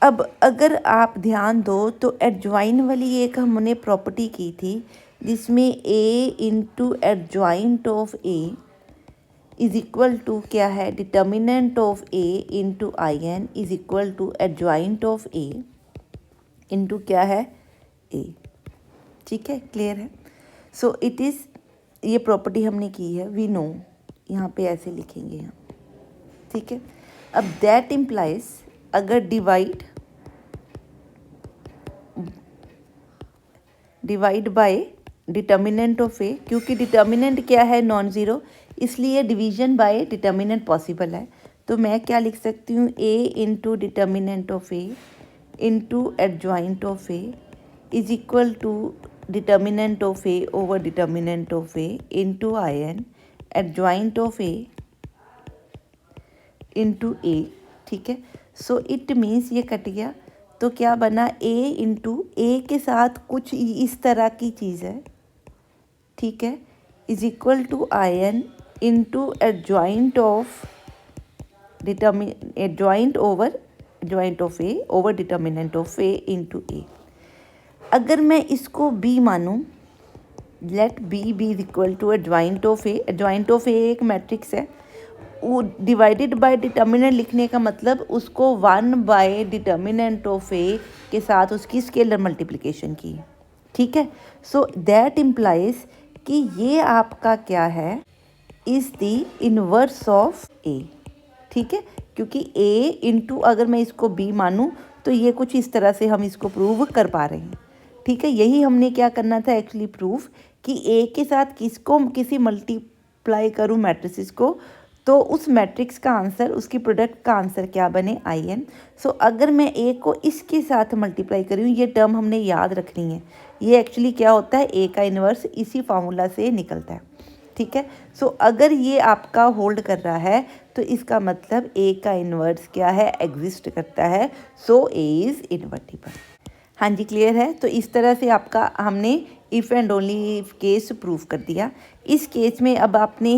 अब अगर आप ध्यान दो तो एडजॉइन वाली एक हमने प्रॉपर्टी की थी जिसमें A into adjoint of A is equal to क्या है, determinant of A into I N is equal to adjoint of A into क्या है, ए। ठीक है, क्लियर है। सो इट इज़, ये प्रॉपर्टी हमने की है, वी नो, यहाँ पे ऐसे लिखेंगे हम। ठीक है, अब दैट इम्प्लाइज, अगर divide by determinant of A, क्योंकि डिटर्मिनेंट क्या है, नॉन ज़ीरो, इसलिए डिवीजन बाय डिटर्मिनेंट पॉसिबल है। तो मैं क्या लिख सकती हूँ, A into determinant of A into adjoint of A is equal to determinant of A over determinant of A into I N adjoint of A into A. ठीक है, so it means ये कट गया, तो क्या बना, A into ए के साथ कुछ इस तरह की चीज़ है, ठीक है, is equal to I N into adjoint of adjoint of A over determinant of A into A. अगर मैं इसको बी मानूँ, let B B is equal to adjoint of A, adjoint of A एक मैट्रिक्स है, वो divided by determinant लिखने का मतलब उसको 1 बाय डिटर्मिनेंट ऑफ ए के साथ उसकी स्केलर मल्टीप्लिकेशन की। ठीक है, सो दैट इम्प्लाइज कि ये आपका क्या है, is the inverse of A. ठीक है, क्योंकि ए इंटू अगर मैं इसको बी मानूँ तो ये कुछ इस तरह से हम इसको प्रूव कर पा रहे हैं। ठीक है, यही हमने क्या करना था एक्चुअली, प्रूफ कि ए के साथ किसी मल्टीप्लाई करूँ मैट्रिसेस को, तो उस मैट्रिक्स का आंसर, उसकी प्रोडक्ट का आंसर क्या बने, आई एन। सो अगर मैं ए को इसके साथ मल्टीप्लाई करूँ, ये टर्म हमने याद रखनी है, ये एक्चुअली क्या होता है, ए का इन्वर्स इसी फार्मूला से निकलता है। ठीक है, सो अगर ये आपका होल्ड कर रहा है तो इसका मतलब ए का इन्वर्स क्या है, एग्जिस्ट करता है, सो ए इज़ इन्वर्टिबल। हाँ जी, क्लियर है। तो इस तरह से आपका हमने if and only if case prove कर दिया। इस केस में अब आपने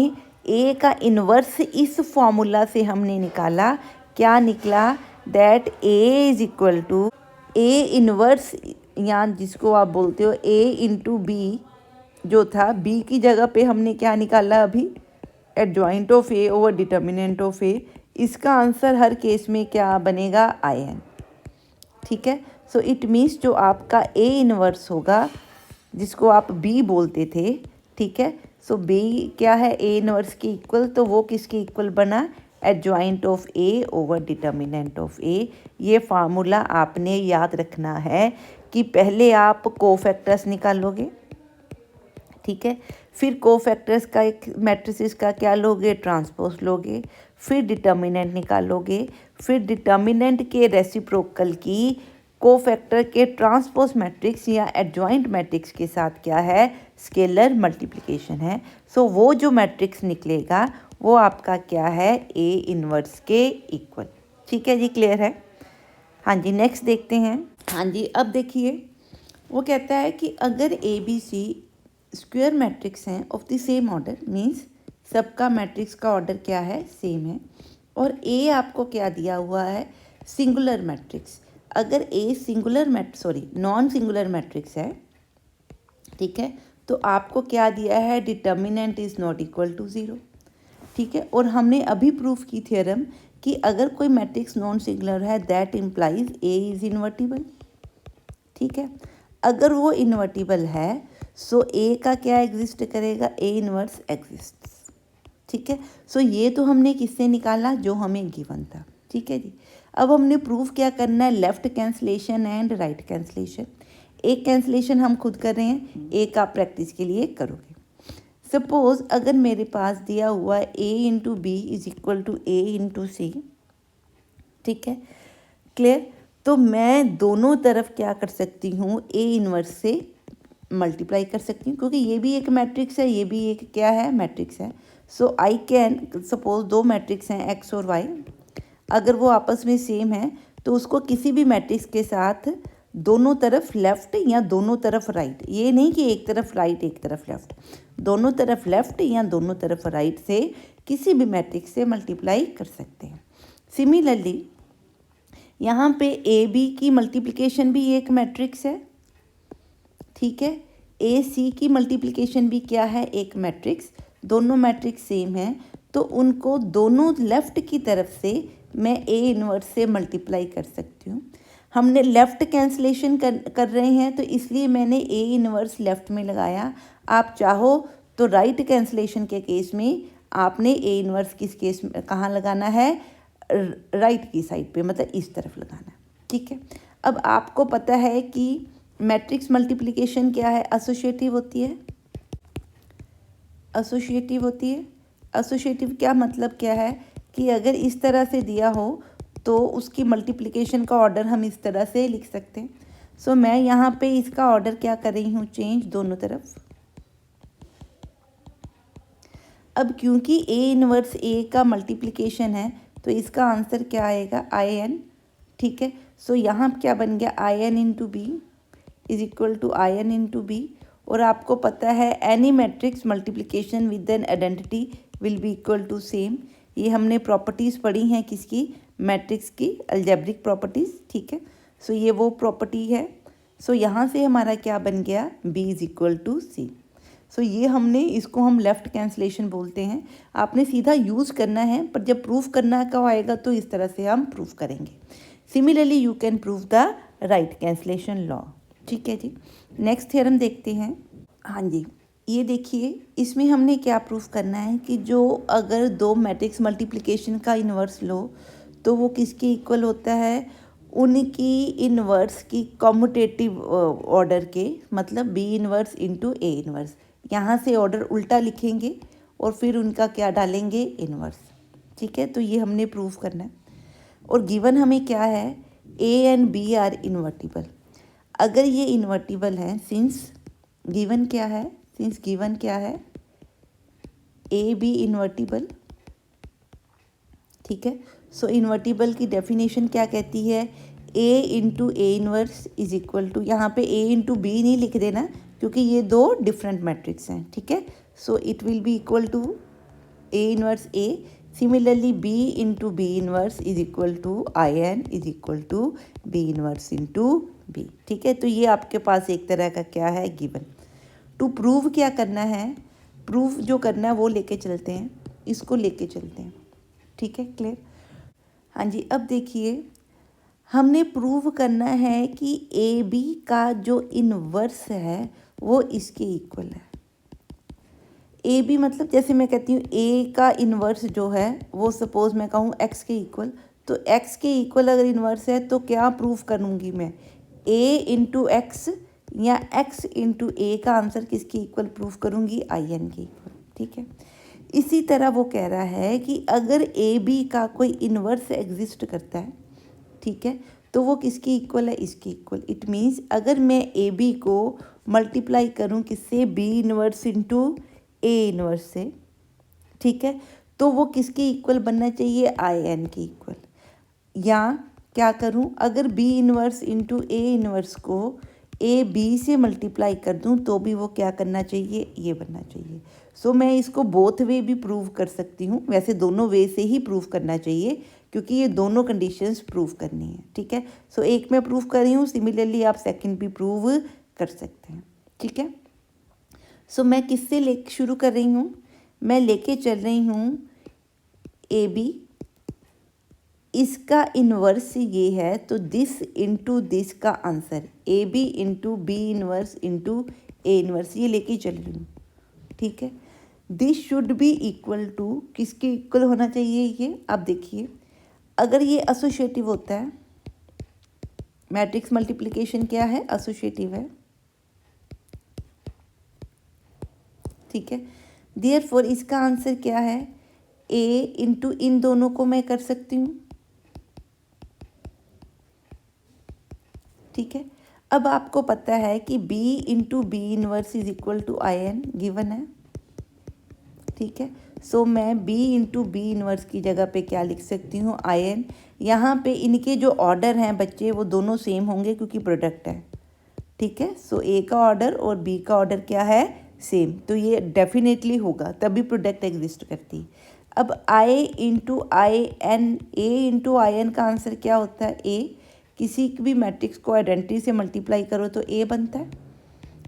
ए का इन्वर्स इस फॉर्मूला से हमने निकाला, क्या निकला, that A is equal to A inverse, यहाँ जिसको आप बोलते हो ए इंटू बी, जो था बी की जगह पे हमने क्या निकाला अभी, adjoint of A over determinant of A. इसका आंसर हर केस में क्या बनेगा, आई एन। ठीक है, सो इट मीन्स जो आपका ए इन्वर्स होगा, जिसको आप बी बोलते थे, ठीक है, सो बी क्या है, ए इन्वर्स के इक्वल, तो वो किसके इक्वल बना, adjoint of A over determinant of A. ये फार्मूला आपने याद रखना है कि पहले आप कोफैक्टर्स निकालोगे, ठीक है। फिर कोफैक्टर्स का एक मैट्रिसेस का क्या लोगे, ट्रांसपोज लोगे, फिर डिटर्मिनेंट निकालोगे, फिर डिटर्मिनेंट के रेसिप्रोकल की कोफैक्टर के ट्रांसपोज मैट्रिक्स या एडजॉइंट मैट्रिक्स के साथ क्या है, स्केलर मल्टीप्लिकेशन है। सो वो जो मैट्रिक्स निकलेगा वो आपका क्या है, ए इनवर्स के इक्वल। ठीक है जी, क्लियर है। हाँ जी, नेक्स्ट देखते हैं। हाँ जी, अब देखिए वो कहता है कि अगर A B C square matrix हैं of the same order, means सबका मैट्रिक्स का ऑर्डर क्या है, सेम है, और ए आपको क्या दिया हुआ है, सिंगुलर मैट्रिक्स। अगर ए नॉन सिंगुलर मैट्रिक्स है, ठीक है, तो आपको क्या दिया है, determinant is not equal to 0। ठीक है, और हमने अभी प्रूफ की थ्योरम कि अगर कोई मैट्रिक्स नॉन सिंगुलर है that implies A is invertible. ठीक है, अगर वो इन्वर्टिबल है सो ए का क्या एग्जिस्ट करेगा, ए इनवर्स एग्जिस्ट। ठीक है, सो ये तो हमने किससे निकाला, जो हमें गिवन था। ठीक है जी, अब हमने प्रूफ क्या करना है, left cancellation and right cancellation. एक कैंसलेशन हम खुद कर रहे हैं, एक आप प्रैक्टिस के लिए करोगे। सपोज अगर मेरे पास दिया हुआ है A into B is equal to A into C, ठीक है, क्लियर। तो मैं दोनों तरफ क्या कर सकती हूँ, ए इनवर्स से मल्टीप्लाई कर सकती हूँ, क्योंकि ये भी एक मैट्रिक्स है, ये भी एक क्या है, मैट्रिक्स है। सो आई कैन सपोज दो मैट्रिक्स हैं एक्स और वाई, अगर वो आपस में सेम है तो उसको किसी भी मैट्रिक्स के साथ दोनों तरफ लेफ्ट या दोनों तरफ राइट, ये नहीं कि एक तरफ राइट एक तरफ लेफ्ट, दोनों तरफ लेफ्ट या दोनों तरफ राइट से किसी भी मैट्रिक्स से मल्टीप्लाई कर सकते हैं। सिमिलरली यहाँ पे ए बी की मल्टीप्लिकेशन भी एक मैट्रिक्स है। ठीक है, ए सी की मल्टीप्लिकेशन भी क्या है, एक मैट्रिक्स। दोनों मैट्रिक्स सेम है तो उनको दोनों लेफ्ट की तरफ से मैं ए इनवर्स से मल्टीप्लाई कर सकती हूँ। हमने लेफ़्ट कैंसलेशन कर रहे हैं तो इसलिए मैंने ए इनवर्स लेफ़्ट में लगाया। आप चाहो तो राइट कैंसलेशन के केस में आपने ए इनवर्स किस केस में कहाँ लगाना है, राइट की साइड पे, मतलब इस तरफ लगाना है। ठीक है, अब आपको पता है कि मैट्रिक्स मल्टीप्लिकेशन क्या है, एसोसिएटिव होती है। एसोसिएटिव क्या मतलब क्या है कि अगर इस तरह से दिया हो तो उसकी मल्टीप्लिकेशन का ऑर्डर हम इस तरह से लिख सकते हैं। सो मैं यहाँ पे इसका ऑर्डर क्या कर रही हूँ, चेंज दोनों तरफ। अब क्योंकि ए इनवर्स ए का मल्टीप्लिकेशन है तो इसका आंसर क्या आएगा, आई एन। ठीक है, सो यहाँ क्या बन गया, I N into B is equal to I N into B. और आपको पता है any matrix multiplication with an identity will be equal to same. ये हमने प्रॉपर्टीज़ पढ़ी हैं किसकी, मैट्रिक्स की, अलजेब्रिक प्रॉपर्टीज़। ठीक है, सो ये वो प्रॉपर्टी है। सो यहाँ से हमारा क्या बन गया, बी इज इक्वल टू सी। सो ये हमने, इसको हम लेफ़्ट कैंसलेशन बोलते हैं। आपने सीधा यूज़ करना है, पर जब प्रूफ करना का आएगा तो इस तरह से हम प्रूफ करेंगे। Similarly you can prove the right cancellation law. ठीक है जी, नेक्स्ट थ्योरम देखते हैं। हाँ जी, ये देखिए इसमें हमने क्या प्रूफ करना है कि जो अगर दो मैट्रिक्स मल्टीप्लिकेशन का इन्वर्स लो तो वो किसके इक्वल होता है, उनकी इन्वर्स की कॉम्यूटेटिव ऑर्डर के, मतलब B inverse into A inverse. यहाँ से ऑर्डर उल्टा लिखेंगे और फिर उनका क्या डालेंगे, इन्वर्स। ठीक है, तो ये हमने प्रूफ करना है। और गिवन हमें क्या है, A and B are invertible. अगर ये इन्वर्टिबल हैं, सिंस गिवन क्या है, ए बी इन्वर्टिबल। ठीक है, सो इन्वर्टिबल की डेफिनेशन क्या कहती है, A into A inverse is equal to, यहाँ पे ए इंटू बी नहीं लिख देना क्योंकि ये दो डिफरेंट मैट्रिक्स हैं। ठीक है, so it will be equal to A inverse A. Similarly B into B inverse is equal to I N is equal to B inverse into B. ठीक है, तो ये आपके पास एक तरह का क्या है, गिवन। टू प्रूव क्या करना है, प्रूफ जो करना है वो लेके चलते हैं, इसको लेके चलते हैं। ठीक है, क्लियर। हाँ जी, अब देखिए हमने प्रूव करना है कि ए बी का जो इन्वर्स है वो इसके इक्वल है। ए बी मतलब जैसे मैं कहती हूँ ए का इन्वर्स जो है वो सपोज मैं कहूँ एक्स के इक्वल, तो एक्स के इक्वल अगर इन्वर्स है तो क्या प्रूव करूँगी मैं, ए इंटू एक्स या x इंटू ए का आंसर किसके इक्वल प्रूफ करूँगी, आई एन के इक्वल। ठीक है, इसी तरह वो कह रहा है कि अगर ए बी का कोई इन्वर्स एग्जिस्ट करता है, ठीक है, तो वो किसके इक्वल है, इसके इक्वल। इट मीन्स अगर मैं ए बी को मल्टीप्लाई करूँ किससे, B inverse into A inverse से, ठीक है, तो वो किसके इक्वल बनना चाहिए, आई एन के इक्वल। या क्या करूं, अगर B inverse into A inverse को ए बी से मल्टीप्लाई कर दूं तो भी वो क्या करना चाहिए, ये बनना चाहिए। सो मैं इसको बोथ वे भी प्रूव कर सकती हूँ, वैसे दोनों वे से ही प्रूव करना चाहिए क्योंकि ये दोनों कंडीशंस प्रूव करनी है। ठीक है, सो एक मैं प्रूव कर रही हूँ, सिमिलरली आप सेकंड भी प्रूव कर सकते हैं। ठीक है, सो मैं किससे ले शुरू कर रही हूँ, मैं लेके चल रही हूँ ए बी, इसका इन्वर्स ये है तो दिस इंटू दिस का answer A B into B inverse into A inverse, ये लेके चल रही हूँ। ठीक है, this should be equal to, किसके इक्वल होना चाहिए ये, आप देखिए अगर ये एसोसिएटिव होता है, मैट्रिक्स मल्टीप्लिकेशन क्या है, एसोसिएटिव है। ठीक है, देयरफॉर इसका आंसर क्या है, ए इंटू इन दोनों को मैं कर सकती हूँ। ठीक है, अब आपको पता है कि b into B inverse is equal to I N given है। ठीक है, सो मैं b इंटू बी इन्वर्स की जगह पे क्या लिख सकती हूँ, आई एन। यहाँ पे इनके जो ऑर्डर हैं बच्चे वो दोनों सेम होंगे क्योंकि प्रोडक्ट है। ठीक है, सो a का ऑर्डर और b का ऑर्डर क्या है, सेम, तो ये डेफिनेटली होगा, तभी प्रोडक्ट एग्जिस्ट करती। अब i into I N, A into I N का आंसर क्या होता है, a, किसी भी मैट्रिक्स को आइडेंटिटी से मल्टीप्लाई करो तो ए बनता है।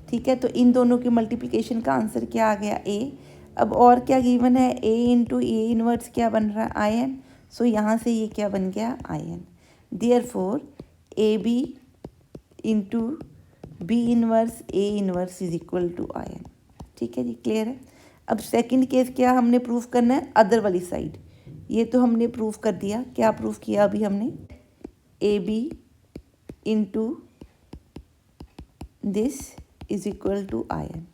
ठीक है, तो इन दोनों की मल्टीप्लिकेशन का आंसर क्या आ गया, ए। अब और क्या गिवन है, ए इंटू ए इन्वर्स क्या बन रहा है, आई एन। सो यहाँ से ये क्या बन गया, I N. Therefore A B into B inverse A inverse is equal to I N. ठीक है जी, क्लियर है। अब सेकंड केस क्या हमने प्रूफ करना है, अदर वाली साइड। ये तो हमने प्रूफ कर दिया, क्या प्रूफ किया अभी हमने, A B into this is equal to I N.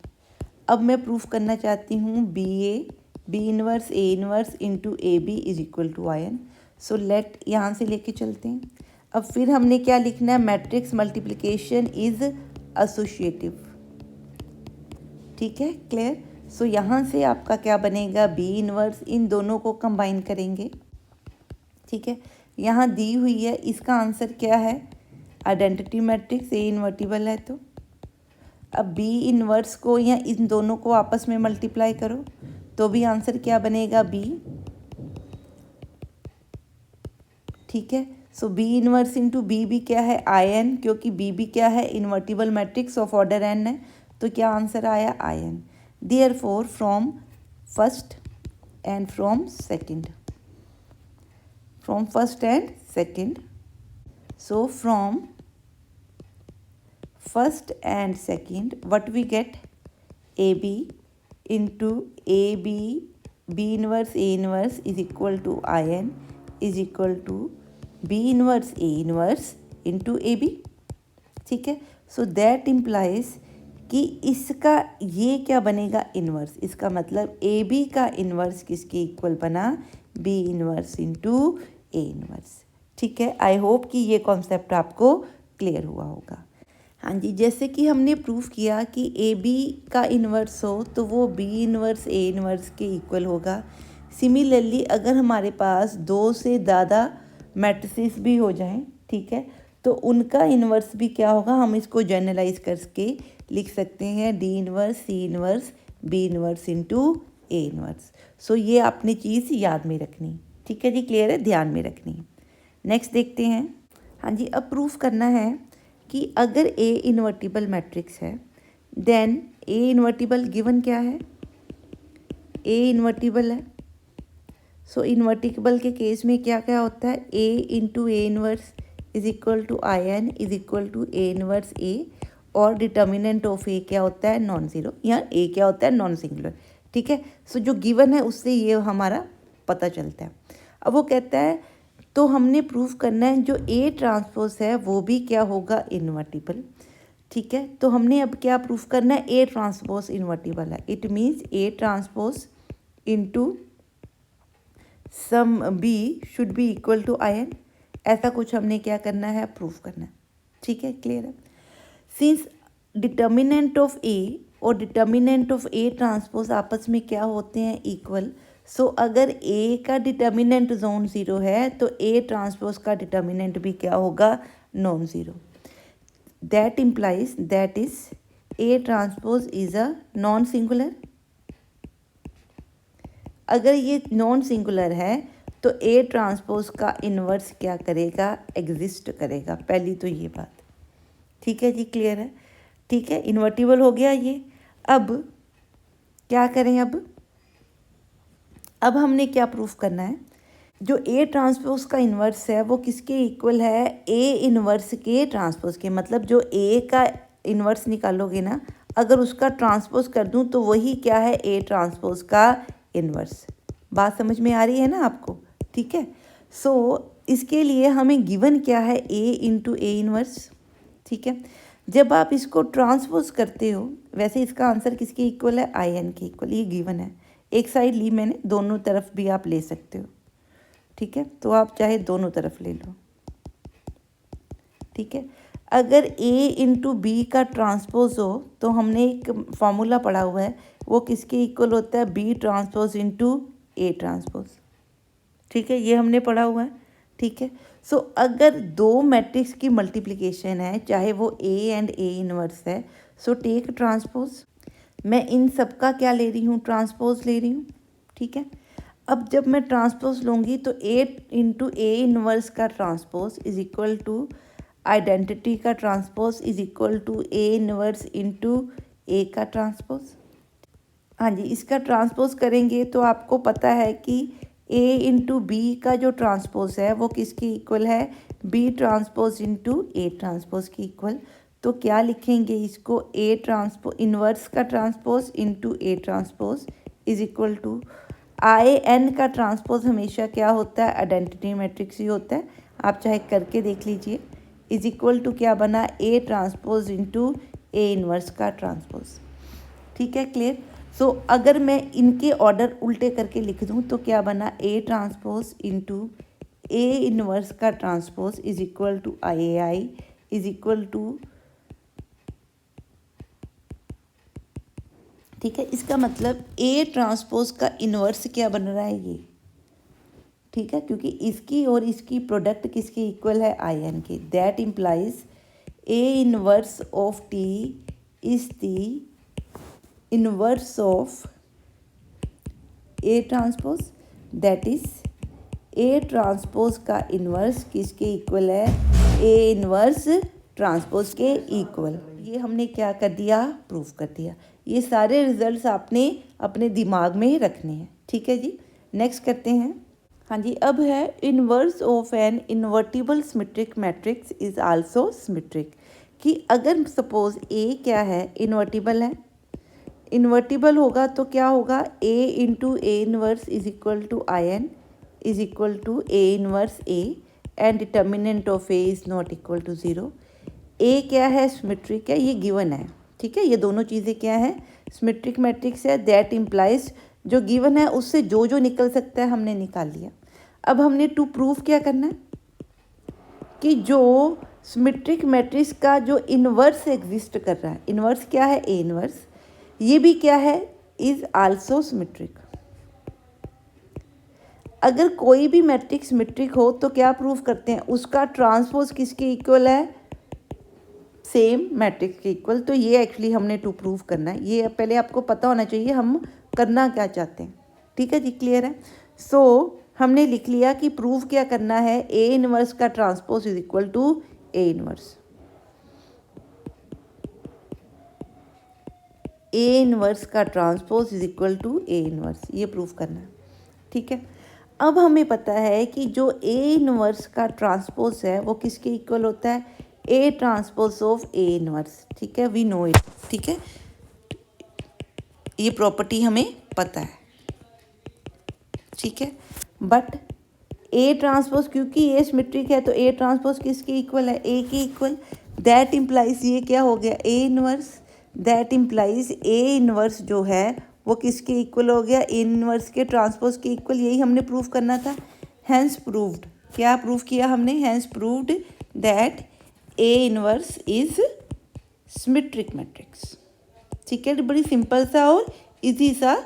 अब मैं प्रूफ करना चाहती हूँ B inverse A inverse into A B is equal to I N. So let यहाँ से लेके चलते हैं। अब फिर हमने क्या लिखना है, मैट्रिक्स मल्टीप्लिकेशन इज एसोसिएटिव। ठीक है, क्लियर। सो यहाँ से आपका क्या बनेगा, बी इन्वर्स, इन दोनों को कंबाइन करेंगे। ठीक है, यहाँ दी हुई है, इसका आंसर क्या है, आइडेंटिटी मैट्रिक्स, ए इन्वर्टिबल है तो। अब बी इन्वर्स को या इन दोनों को आपस में मल्टीप्लाई करो तो भी आंसर क्या बनेगा, बी। ठीक है, सो बी इन्वर्स इंटू बी भी क्या है, आई एन, क्योंकि बी भी क्या है, invertible matrix of order N है, तो क्या आंसर आया, I N. Therefore from first and from second, from first and second. So from first and second, what we get, AB into AB B inverse A inverse is equal to IN is equal to B inverse A inverse into AB. ठीक है, so that implies कि इसका ये क्या बनेगा, inverse. इसका मतलब A B का इन्वर्स किसके इक्वल बना, B inverse into A inverse. ठीक है, आई होप कि ये कॉन्सेप्ट आपको क्लियर हुआ होगा। हाँ जी, जैसे कि हमने प्रूफ किया कि ए बी का इन्वर्स हो तो वो बी इन्वर्स ए इन्वर्स के इक्वल होगा। सिमिलरली अगर हमारे पास दो से ज़्यादा मैट्रिसेस भी हो जाएं, ठीक है, तो उनका इन्वर्स भी क्या होगा, हम इसको जनरलाइज करके लिख सकते हैं, D inverse C inverse B inverse into A inverse. So ये आपने चीज़ याद में रखनी। ठीक है जी, क्लियर है, ध्यान में रखनी। नेक्स्ट देखते हैं। हाँ जी, अब प्रूफ करना है कि अगर ए इन्वर्टिबल मैट्रिक्स है देन ए इन्वर्टिबल गिवन क्या है, ए इन्वर्टिबल है। सो इन्वर्टिबल के केस में क्या क्या होता है, A into A inverse is equal to I N is equal to A inverse A, और डिटर्मिनेंट ऑफ ए क्या होता है, नॉन ज़ीरो, या ए क्या होता है, नॉन सिंगुलर। ठीक है, सो जो गिवन है उससे ये हमारा पता चलता है। अब वो कहता है तो हमने प्रूफ करना है जो ए ट्रांसपोज है वो भी क्या होगा, इन्वर्टिबल। ठीक है, तो हमने अब क्या प्रूफ करना है, ए ट्रांसपोज इन्वर्टिबल है, it means A transpose into some B should be equal to I N, ऐसा कुछ हमने क्या करना है, प्रूफ करना है। ठीक है, क्लियर है। सिंस डिटर्मिनेंट ऑफ ए और डिटर्मिनेंट ऑफ ए ट्रांसपोज आपस में क्या होते हैं, इक्वल, सो अगर ए का डिटर्मिनेंट जोन ज़ीरो है तो ए ट्रांसपोज का डिटर्मिनेंट भी क्या होगा, non zero. That implies that is a transpose is a non singular. अगर ये नॉन सिंगुलर है तो ए ट्रांसपोज का इन्वर्स क्या करेगा, एग्जिस्ट करेगा। पहली तो ये बात, ठीक है जी, क्लियर है। ठीक है, इन्वर्टिबल हो गया ये। अब क्या करें, अब हमने क्या प्रूफ करना है, जो ए ट्रांसपोज का इन्वर्स है वो किसके इक्वल है, ए इन्वर्स के ट्रांसपोज के। मतलब जो ए का इन्वर्स निकालोगे ना, अगर उसका ट्रांसपोज कर दूं तो वही क्या है, ए ट्रांसपोज का इन्वर्स। बात समझ में आ रही है ना आपको, ठीक है। सो इसके लिए हमें गिवन क्या है, ए इंटू ए इन्वर्स। ठीक है, जब आप इसको ट्रांसपोज करते हो, वैसे इसका आंसर किसके इक्वल है, आई एन के इक्वल, ये गिवन है। एक साइड ली मैंने, दोनों तरफ भी आप ले सकते हो। ठीक है, तो आप चाहे दोनों तरफ ले लो। ठीक है, अगर ए इंटू बी का ट्रांसपोज हो तो हमने एक फॉर्मूला पढ़ा हुआ है, वो किसके इक्वल होता है, B transpose into A transpose. ठीक है, ये हमने पढ़ा हुआ है। ठीक है, सो अगर दो मैट्रिक्स की मल्टीप्लिकेशन है, चाहे वो ए एंड ए इनवर्स है, सो टेक ट्रांसपोज। मैं इन सब का क्या ले रही हूँ, ट्रांसपोज ले रही हूँ। ठीक है, अब जब मैं ट्रांसपोज लूँगी तो ए इंटू ए इनवर्स का transpose is equal to identity का transpose is equal to A inverse into A का ट्रांसपोज। हाँ जी, इसका ट्रांसपोज करेंगे तो आपको पता है कि ए इंटू बी का जो ट्रांसपोज है वो किसकी इक्वल है, B transpose into A transpose की इक्वल। तो क्या लिखेंगे इसको, ए ट्रांसपोज इन्वर्स का transpose into A transpose is equal to I N का ट्रांसपोज हमेशा क्या होता है, आइडेंटिटी मैट्रिक्स ही होता है, आप चाहे करके देख लीजिए। इज इक्वल टू क्या बना, A transpose into A inverse का ट्रांसपोज। ठीक है, क्लियर। सो अगर मैं इनके ऑर्डर उल्टे करके लिख दूं तो क्या बना, A transpose into A inverse का transpose is equal to I is equal to, ठीक है, इसका मतलब ए ट्रांसपोज का इन्वर्स क्या बन रहा है, ये। ठीक है, क्योंकि इसकी और इसकी प्रोडक्ट किसकी इक्वल है, आई एन की। That implies A inverse of T is the inverse of A transpose, that is A transpose का इन्वर्स किसके इक्वल है, ए इन्वर्स ट्रांसपोज के इक्वल। ये हमने क्या कर दिया, प्रूफ कर दिया। ये सारे रिजल्ट्स आपने अपने दिमाग में ही रखने हैं। ठीक है जी, नेक्स्ट करते हैं। हाँ जी, अब है inverse of an invertible symmetric matrix is also symmetric. कि अगर सपोज ए क्या है, इन्वर्टिबल है, इन्वर्टिबल होगा तो क्या होगा, A into A inverse is equal to I N is equal to A inverse A and determinant of A is not equal to zero. A क्या है, सिमेट्रिक है, ये गिवन है। ठीक है, ये दोनों चीज़ें क्या है, सिमेट्रिक मैट्रिक्स है। दैट इम्प्लाइज जो गिवन है उससे जो जो निकल सकता है हमने निकाल लिया। अब हमने टू प्रूफ क्या करना है कि जो सिमेट्रिक मैट्रिक्स का जो इन्वर्स एग्जिस्ट कर रहा है, इन्वर्स क्या है, ए इन्वर्स, ये भी क्या है, इज आल्सो सिमेट्रिक। अगर कोई भी मैट्रिक्स सिमेट्रिक हो तो क्या प्रूफ करते हैं, उसका ट्रांसपोज किसके इक्वल है, सेम मैट्रिक्स के इक्वल। तो ये एक्चुअली हमने टू प्रूफ करना है, ये पहले आपको पता होना चाहिए हम करना क्या चाहते हैं। ठीक है जी, क्लियर है। सो हमने लिख लिया कि प्रूफ क्या करना है, ए इनवर्स का transpose is equal to A inverse, A inverse का transpose is equal to A inverse, ये प्रूफ करना है। ठीक है, अब हमें पता है कि जो ए इनवर्स का ट्रांसपोज है वो किसके इक्वल होता है, A transpose of A inverse. ठीक है, वी नो इट। ठीक है, ये प्रॉपर्टी हमें पता है। ठीक है, बट ए ट्रांसपोज, क्योंकि ए सिमेट्रिक है तो ए ट्रांसपोज किसके इक्वल है, ए के इक्वल। दैट इम्प्लाइज ये क्या हो गया A inverse, that implies A inverse जो है वो किसके इक्वल हो गया, ए इनवर्स के ट्रांसपोज के इक्वल, यही हमने प्रूव करना था। हैंस प्रूव्ड, क्या प्रूव किया हमने, hence proved that A inverse is symmetric matrix. ठीक है, बड़ी सिंपल सा और इजी सा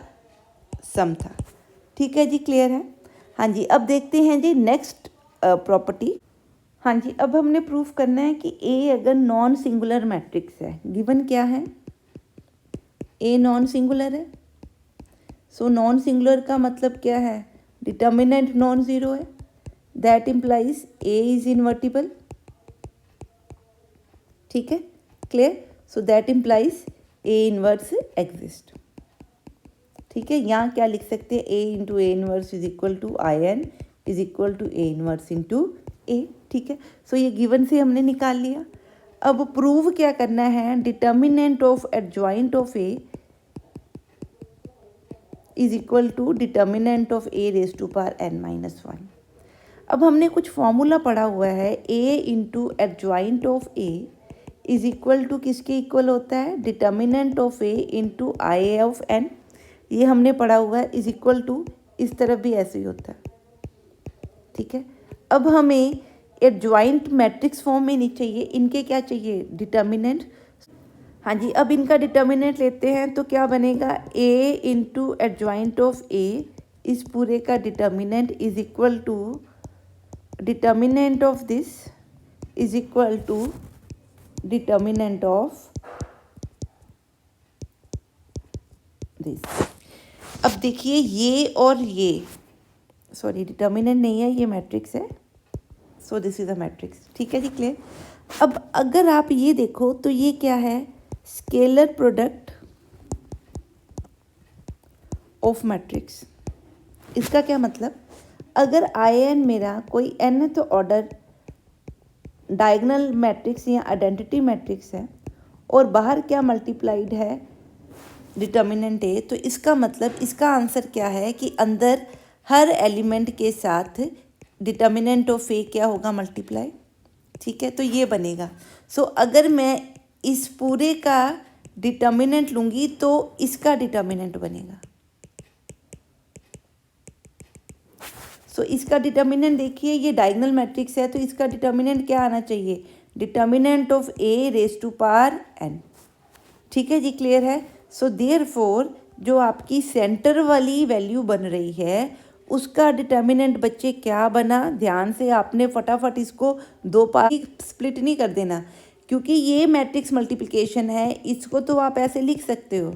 सम था। ठीक है जी, क्लियर है। हाँ जी, अब देखते हैं जी नेक्स्ट प्रॉपर्टी। हाँ जी, अब हमने प्रूफ करना है कि ए अगर नॉन सिंगुलर मैट्रिक्स है, गिवन क्या है, ए नॉन सिंगुलर है। सो नॉन सिंगुलर का मतलब क्या है, डिटर्मिनेंट नॉन ज़ीरो है, that implies A is invertible. ठीक है, clear. So that implies A inverse exist. ठीक है, यहाँ क्या लिख सकते हैं, A into A inverse is equal to I N is equal to A inverse into A. ठीक है, सो ये गिवन से हमने निकाल लिया। अब प्रूव क्या करना है, determinant of adjoint of A is equal to determinant of A raise to power N minus one. अब हमने कुछ फॉर्मूला पढ़ा हुआ है, A into adjoint of A is equal to किसके इक्वल होता है, determinant of A into I of N. ये हमने पढ़ा हुआ है, इज इक्वल टू इस तरफ भी ऐसे ही होता है। ठीक है, अब हमें एडजॉइंट मैट्रिक्स फॉर्म में नहीं चाहिए, इनके क्या चाहिए, डिटर्मिनेंट। हाँ जी, अब इनका डिटर्मिनेंट लेते हैं तो क्या बनेगा, A into adjoint of A, इस पूरे का determinant is equal to determinant of this is equal to determinant of this. अब देखिए ये और ये, सॉरी डिटर्मिनेंट नहीं है, ये मैट्रिक्स है, so this is a matrix. ठीक है जी, क्लियर। अब अगर आप ये देखो तो ये क्या है, स्केलर प्रोडक्ट ऑफ मैट्रिक्स। इसका क्या मतलब, अगर आई एन मेरा कोई एन है तो ऑर्डर डायगोनल मैट्रिक्स या आइडेंटिटी मैट्रिक्स है, और बाहर क्या मल्टीप्लाइड है, डिटर्मिनेंट ए, तो इसका मतलब इसका आंसर क्या है कि अंदर हर एलिमेंट के साथ डिटर्मिनेंट ऑफ ए क्या होगा, मल्टीप्लाई। ठीक है, तो ये बनेगा। सो अगर मैं इस पूरे का डिटर्मिनेंट लूँगी तो इसका डिटर्मिनेंट बनेगा। सो इसका डिटर्मिनेंट देखिए, ये डायगोनल मैट्रिक्स है तो इसका डिटर्मिनेंट क्या आना चाहिए, determinant of A raise to power n. ठीक है जी, क्लियर है। सो देयरफॉर जो आपकी सेंटर वाली वैल्यू बन रही है उसका डिटर्मिनेंट बच्चे क्या बना, ध्यान से आपने फटाफट इसको दो पार्ट स्प्लिट नहीं कर देना, क्योंकि ये मैट्रिक्स मल्टीप्लिकेशन है, इसको तो आप ऐसे लिख सकते हो।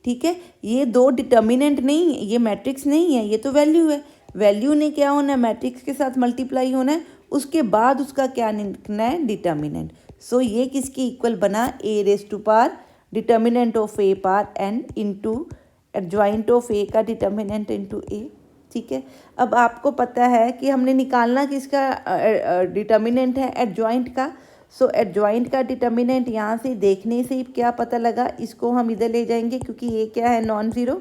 ठीक है, ये दो डिटर्मिनेंट नहीं है, ये मैट्रिक्स नहीं है, ये तो वैल्यू है। वैल्यू ने क्या होना है, मैट्रिक्स के साथ मल्टीप्लाई होना है, उसके बाद उसका क्या लिखना है, डिटर्मिनेंट। सो ये किसकी इक्वल बना, A raise to power determinant of A power N into adjoint of A का डिटर्मिनेंट इंटू ए। ठीक है, अब आपको पता है कि हमने निकालना किसका डिटर्मिनेंट है, एडजॉइंट का। सो एडजॉइंट का डिटर्मिनेंट यहाँ से देखने से ही क्या पता लगा, इसको हम इधर ले जाएंगे क्योंकि ये क्या है, नॉन ज़ीरो।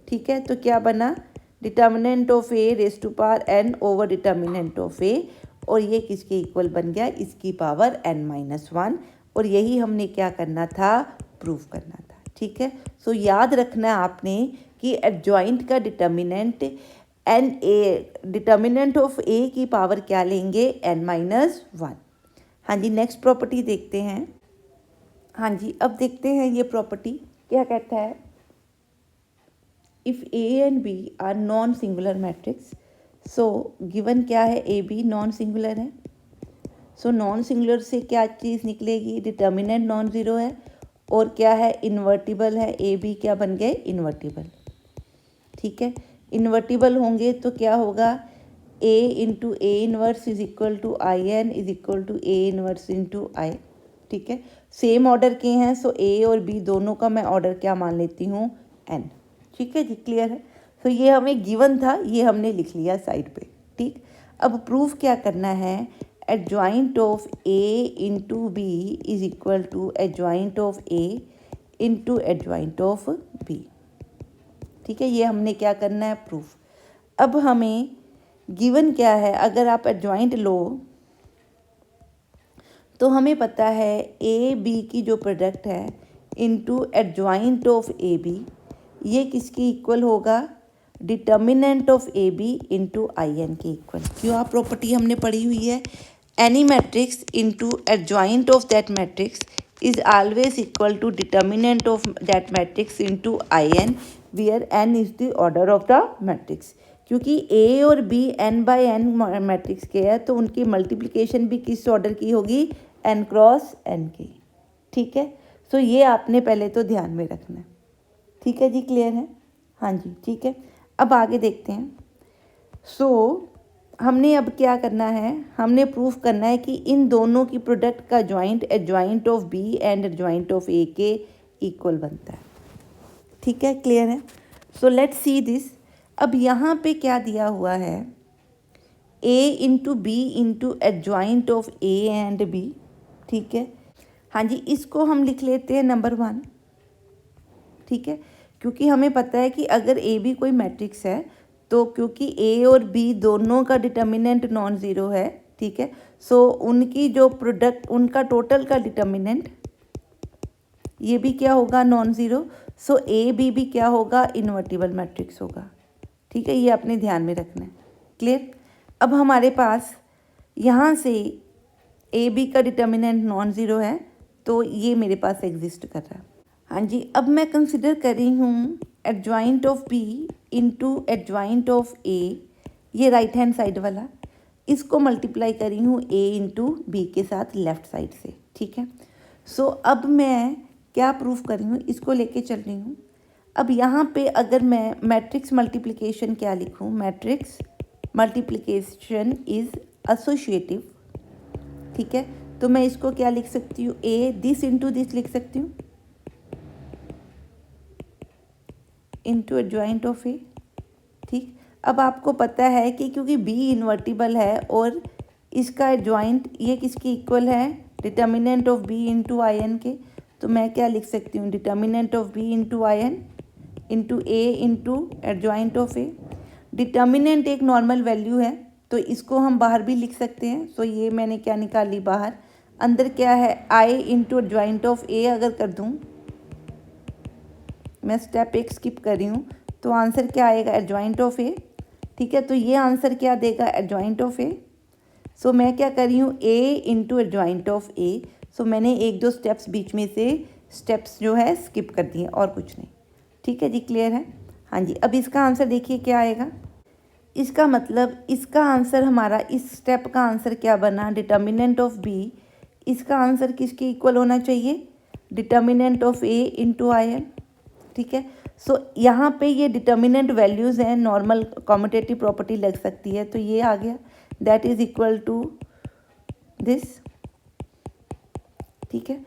ठीक है, तो क्या बना, determinant of A raise to power N over determinant of A, और ये किसके इक्वल बन गया, इसकी पावर एन माइनस वन। और यही हमने क्या करना था, प्रूव करना था। ठीक है, सो याद रखना आपने कि एडजॉइंट का determinant N A, determinant of A की पावर क्या लेंगे, एन माइनस वन। हाँ जी, नेक्स्ट प्रॉपर्टी देखते हैं। हाँ जी, अब देखते हैं ये प्रॉपर्टी क्या कहता है, if A and B are non singular matrix, so given क्या है, ए बी नॉन सिंगुलर है। सो नॉन सिंगुलर से क्या चीज़ निकलेगी, डिटर्मिनेंट नॉन ज़ीरो है, और क्या है, इन्वर्टिबल है, ए बी क्या बन गए, इन्वर्टिबल। ठीक है, इन्वर्टिबल होंगे तो क्या होगा, A into A inverse is equal to I N is equal to A inverse into I. ठीक है, सेम ऑर्डर के हैं, सो ए और बी दोनों का मैं ऑर्डर क्या मान लेती हूँ, एन। ठीक है जी, क्लियर है। तो ये हमें गिवन था, ये हमने लिख लिया साइड पे। ठीक, अब प्रूफ क्या करना है, adjoint of A into B is equal to adjoint of A into adjoint of B. ठीक है, ये हमने क्या करना है, प्रूफ। अब हमें गिवन क्या है, अगर आप एडजॉइंट लो तो हमें पता है ए बी की जो प्रोडक्ट है into adjoint of A B, ये किसकी इक्वल होगा, determinant of A B into I N के इक्वल। क्यों, आप प्रॉपर्टी हमने पढ़ी हुई है, any matrix into adjoint of that matrix is always equal to determinant of that matrix into I N, where n is the order of the matrix. क्योंकि A और B n by n matrix के है, तो उनकी multiplication भी किस order की होगी, एन क्रॉस एन की। ठीक है, सो ये आपने पहले तो ध्यान में रखना है। ठीक है जी, क्लियर है, हाँ जी ठीक है। अब आगे देखते हैं। सो हमने अब क्या करना है, हमने प्रूफ करना है कि इन दोनों की प्रोडक्ट का joint adjoint of B and adjoint of A के इक्वल बनता है। ठीक है, क्लियर है। So let's see this. अब यहाँ पे क्या दिया हुआ है, A into B into adjoint of A and B. ठीक है, हाँ जी, इसको हम लिख लेते हैं नंबर 1। ठीक है, क्योंकि हमें पता है कि अगर ए बी कोई मैट्रिक्स है, तो क्योंकि ए और बी दोनों का डिटर्मिनेंट नॉन ज़ीरो है, ठीक है, सो उनकी जो प्रोडक्ट, उनका टोटल का डिटर्मिनेंट ये भी क्या होगा, non zero. So A B भी क्या होगा, इन्वर्टिबल मैट्रिक्स होगा। ठीक है, ये अपने ध्यान में रखना है। क्लियर। अब हमारे पास यहाँ से ए बी का डिटर्मिनेंट नॉन ज़ीरो है, तो ये मेरे पास एग्जिस्ट कर रहा है। हाँ जी, अब मैं कंसिडर कर रही हूँ adjoint of B into adjoint of A, ये राइट हैंड साइड वाला, इसको मल्टीप्लाई कर रही हूँ ए इंटू बी के साथ लेफ्ट साइड से। ठीक है, सो अब मैं क्या प्रूफ कर रही हूँ, इसको लेके चल रही हूँ। अब यहाँ पे अगर मैं मैट्रिक्स मल्टीप्लिकेशन क्या लिखूँ, मैट्रिक्स मल्टीप्लिकेशन इज एसोसिएटिव। ठीक है, तो मैं इसको क्या लिख सकती हूँ, ए दिस इंटू दिस लिख सकती हूँ, इंटू एडजॉइंट ऑफ ए। ठीक, अब आपको पता है कि क्योंकि बी इन्वर्टिबल है और इसका एडजॉइंट ये किसकी इक्वल है, determinant of B into I N के, तो मैं क्या लिख सकती हूँ, determinant of B into I N into A into adjoint of A. Determinant एक नॉर्मल वैल्यू है, तो इसको हम बाहर भी लिख सकते हैं। सो ये मैंने क्या निकाली बाहर, अंदर क्या है, आई इंटू एडजॉइंट ऑफ ए अगर कर दूँ, मैं स्टेप एक स्किप कर रही हूँ, तो आंसर क्या आएगा, एडजॉइंट ऑफ ए। ठीक है, तो ये आंसर क्या देगा, एडजॉइंट ऑफ ए। सो मैं क्या कर रही हूँ, ए इंटू एडजॉइंट ऑफ ए। सो मैंने एक दो स्टेप्स बीच में से स्टेप्स जो है स्किप कर दिए, और कुछ नहीं। ठीक है जी, क्लियर है, हाँ जी। अब इसका आंसर देखिए क्या आएगा, इसका मतलब इसका आंसर हमारा, इस स्टेप का आंसर क्या बना, डिटर्मिनेंट ऑफ बी, इसका आंसर किसके इक्वल होना चाहिए, determinant of A into I N. ठीक है, सो यहाँ पे ये डिटर्मिनेंट वैल्यूज़ हैं, नॉर्मल कॉम्यूटेटिव प्रॉपर्टी लग सकती है, तो ये आ गया, that is equal to this. ठीक है,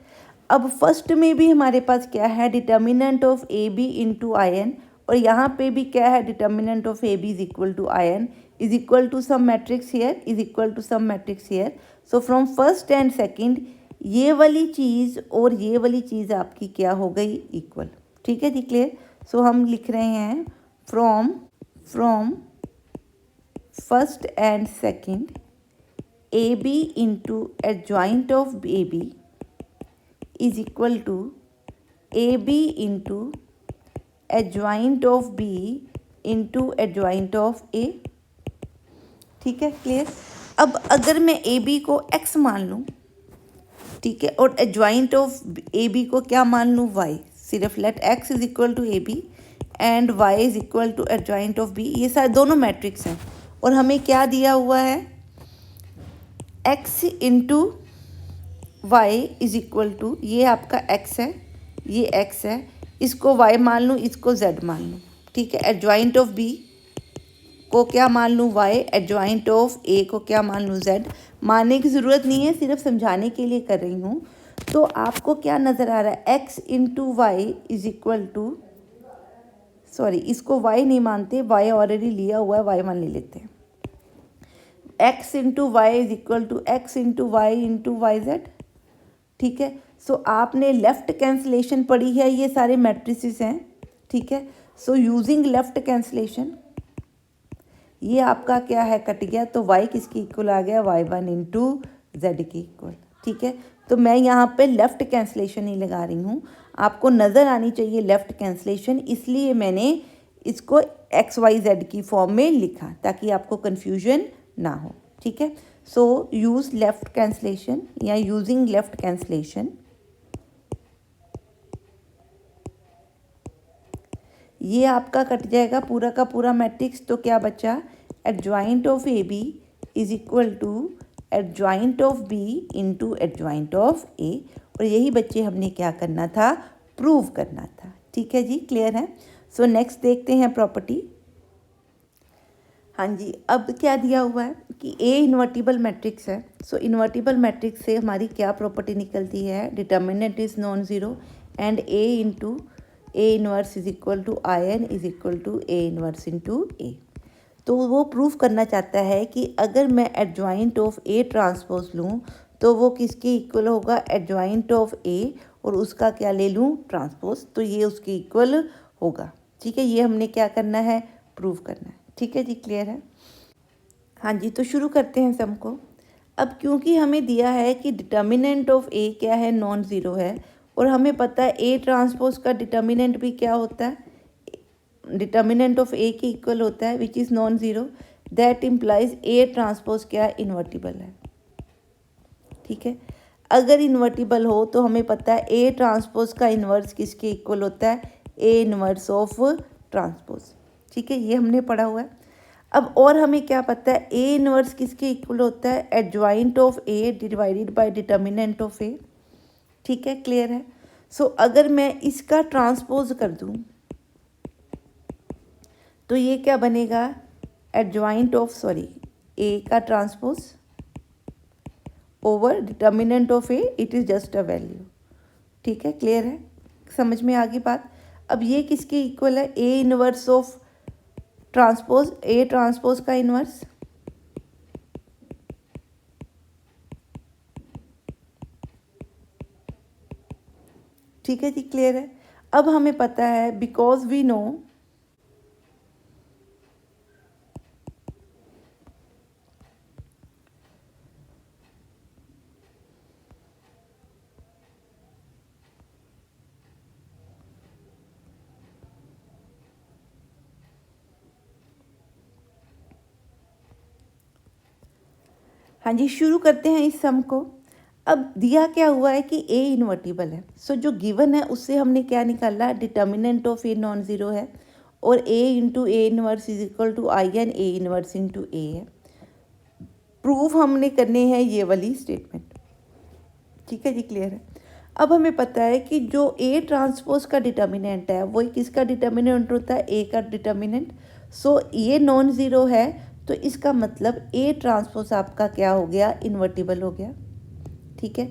अब फर्स्ट में भी हमारे पास क्या है, determinant of A B into I N, और यहाँ पे भी क्या है, determinant of A B is equal to I N is equal to some matrix here is equal to some matrix here. So from first and second ये वाली चीज़ और ये वाली चीज़ आपकी क्या हो गई, इक्वल। ठीक है जी, क्लियर। सो हम लिख रहे हैं from first and second A B into adjoint of A B is equal to A B into adjoint of B into adjoint of A. ठीक है, क्लियर। अब अगर मैं ए बी को एक्स मान लूँ, ठीक है, और एडजॉइंट ऑफ ए बी को क्या मान लूँ, वाई, सिर्फ let X is equal to A B and Y is equal to adjoint of B, ये सारे दोनों मैट्रिक्स हैं, और हमें क्या दिया हुआ है, X into Y is equal to, ये आपका एक्स है, ये एक्स है, इसको वाई मान लूँ, इसको जेड मान लूँ। ठीक है, एडजॉइंट ऑफ बी को क्या मान लूँ, वाई, एडजॉइंट ऑफ ए को क्या मान लूँ, जेड। मानने की ज़रूरत नहीं है, सिर्फ समझाने के लिए कर रही हूँ। तो आपको क्या नज़र आ रहा है, X into Y is equal to, sorry इसको y नहीं मानते, y ऑलरेडी लिया हुआ है, y मान ले लेते हैं, x into Y is equal to X into Y into Y Z. ठीक है, सो आपने लेफ्ट कैंसलेशन पढ़ी है, ये सारे मैट्रिसेस हैं। ठीक है, सो यूजिंग लेफ्ट कैंसलेशन ये आपका क्या है, कट गया, तो y किसकी इक्वल आ गया, y1 इंटू जेड की इक्वल। ठीक है। तो मैं यहाँ पे लेफ़्ट कैंसलेशन ही लगा रही हूँ, आपको नज़र आनी चाहिए लेफ़्ट कैंसलेशन, इसलिए मैंने इसको XYZ की फॉर्म में लिखा ताकि आपको कन्फ्यूजन ना हो। ठीक है। सो यूज़ लेफ़्ट कैंसलेशन या यूजिंग लेफ़्ट कैंसलेशन। ये आपका कट जाएगा पूरा का पूरा मैट्रिक्स, तो क्या बचा, adjoint of AB is equal to adjoint of B into adjoint of A। और यही बच्चे हमने क्या करना था, प्रूव करना था। ठीक है जी, क्लियर है। सो नेक्स्ट देखते हैं प्रॉपर्टी। हाँ जी, अब क्या दिया हुआ है कि A इन्वर्टिबल मैट्रिक्स है। सो इन्वर्टिबल मैट्रिक्स से हमारी क्या प्रॉपर्टी निकलती है, determinant is non zero and A into A inverse is equal to IN is equal to A inverse into A। तो वो प्रूफ करना चाहता है कि अगर मैं एडजॉइंट ऑफ A ट्रांसपोज लूँ तो वो किसके इक्वल होगा, एडजॉइंट ऑफ A, और उसका क्या ले लूँ, ट्रांसपोज, तो ये उसके इक्वल होगा। ठीक है, ये हमने क्या करना है, प्रूफ करना है। ठीक है जी, क्लियर है। हाँ जी, तो शुरू करते हैं सम को। अब क्योंकि हमें दिया है कि डिटर्मिनेंट ऑफ A क्या है, नॉन ज़ीरो है, और हमें पता है A ट्रांसपोज का डिटर्मिनेंट भी क्या होता है, डिटर्मिनेंट ऑफ A के इक्वल होता है, which is non zero, that implies A transpose क्या, इन्वर्टिबल है। ठीक है, अगर इन्वर्टिबल हो तो हमें पता है A ट्रांसपोज का इन्वर्स किसके इक्वल होता है, A इन्वर्स ऑफ ट्रांसपोज। ठीक है, ये हमने पढ़ा हुआ है। अब और हमें क्या पता है, A इन्वर्स किसके इक्वल होता है, adjoint of A divided by determinant of A। ठीक है, क्लियर है। सो अगर मैं इसका ट्रांसपोज कर दूं तो ये क्या बनेगा, एडजॉइंट ऑफ A का transpose over determinant of A, it is just a value. ठीक है, क्लियर है, समझ में आ गई बात। अब ये किसके इक्वल है, A inverse of transpose, A transpose का इनवर्स। ठीक है जी, क्लियर है। अब हमें पता है, बिकॉज वी नो हाँ जी, शुरू करते हैं इस सम को। अब दिया क्या हुआ है कि A इन्वर्टिबल है। सो जो गिवन है उससे हमने क्या निकाला, determinant of A non zero है और A into A inverse is equal to IN A inverse into A है। प्रूफ हमने करने हैं ये वाली स्टेटमेंट। ठीक है जी, क्लियर है। अब हमें पता है कि जो A ट्रांसपोज का डिटर्मिनेंट है वो किसका डिटर्मिनेंट होता है, A का डिटर्मिनेंट। सो ये नॉन ज़ीरो है, तो इसका मतलब A ट्रांसपोज आपका क्या हो गया, इन्वर्टिबल हो गया। ठीक है,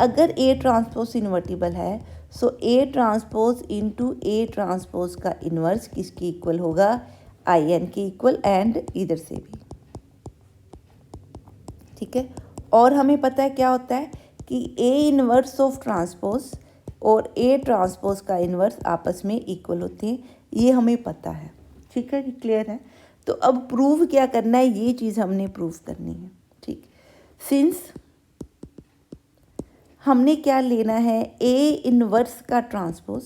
अगर A ट्रांसपोज इन्वर्टिबल है सो A transpose into A transpose का इन्वर्स किसकी इक्वल होगा, IN के इक्वल, एंड इधर से भी। ठीक है, और हमें पता है क्या होता है कि A इनवर्स ऑफ ट्रांसपोज और A ट्रांसपोज का इन्वर्स आपस में इक्वल होते हैं, ये हमें पता है। ठीक है, क्लियर है। तो अब प्रूव क्या करना है, ये चीज़ हमने प्रूव करनी है। ठीक, सिंस हमने क्या लेना है, A इनवर्स का ट्रांसपोज।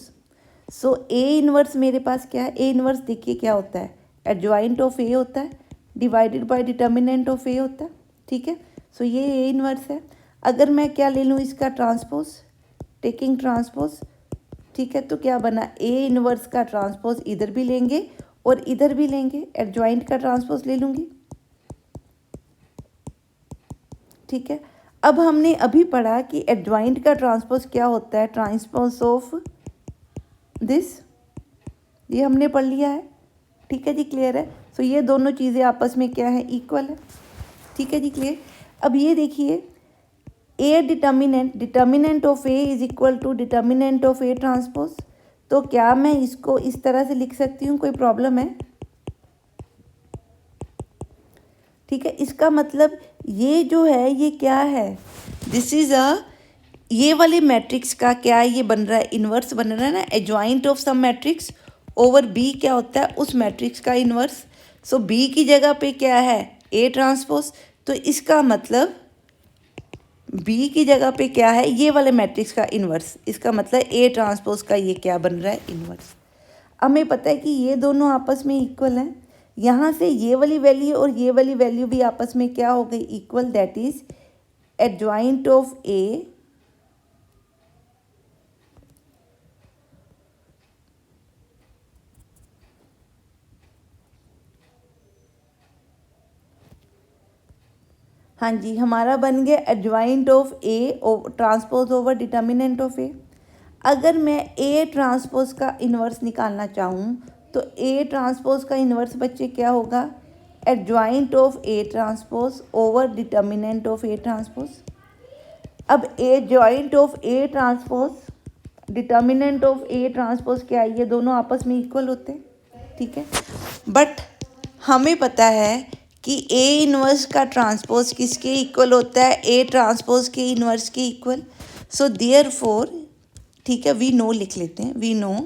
सो A इनवर्स मेरे पास क्या है, A इनवर्स देखिए क्या होता है, एडजॉइंट ऑफ A होता है divided by determinant of A होता है। ठीक है, सो ये A इनवर्स है। अगर मैं क्या ले लूँ इसका ट्रांसपोज, टेकिंग ट्रांसपोज, ठीक है, तो क्या बना, A इनवर्स का ट्रांसपोज इधर भी लेंगे और इधर भी लेंगे, एडजॉइंट का ट्रांसपोज ले लूँगी। ठीक है, अब हमने अभी पढ़ा कि एडजॉइंट का ट्रांसपोज क्या होता है, ट्रांसपोज ऑफ दिस, ये हमने पढ़ लिया है। ठीक है जी, क्लियर है। सो ये दोनों चीज़ें आपस में क्या है, इक्वल है। ठीक है जी, क्लियर। अब ये देखिए, A determinant of A is equal to determinant of A transpose. तो क्या मैं इसको इस तरह से लिख सकती हूँ, कोई प्रॉब्लम है? ठीक है, इसका मतलब ये जो है ये क्या है, दिस इज अ, ये वाले मैट्रिक्स का क्या ये बन रहा है, इन्वर्स बन रहा है ना, adjoint of some matrix over B क्या होता है, उस मैट्रिक्स का इन्वर्स। सो B की जगह पे क्या है, A ट्रांसपोज, तो इसका मतलब बी की जगह पे क्या है, ये वाले मैट्रिक्स का इन्वर्स, इसका मतलब ए ट्रांसपोज का ये क्या बन रहा है, इन्वर्स। हमें पता है कि ये दोनों आपस में इक्वल हैं, यहाँ से ये वाली वैल्यू और ये वाली वैल्यू भी आपस में क्या हो गई, equal, that is adjoint of A हाँ जी, हमारा बन गया adjoint of A transpose over determinant of A. अगर मैं ए ट्रांसपोज का इन्वर्स निकालना चाहूँ तो ए ट्रांसपोज का इन्वर्स बच्चे क्या होगा, adjoint of A transpose over determinant of A transpose. अब A joint of A transpose determinant of A transpose क्या है, ये दोनों आपस में इक्वल होते हैं, ठीक है। बट हमें पता है कि ए इन्वर्स का ट्रांसपोज किसके इक्वल होता है, ए ट्रांसपोज के इन्वर्स के इक्वल। सो देयरफॉर, ठीक है, वी नो लिख लेते हैं, वी नो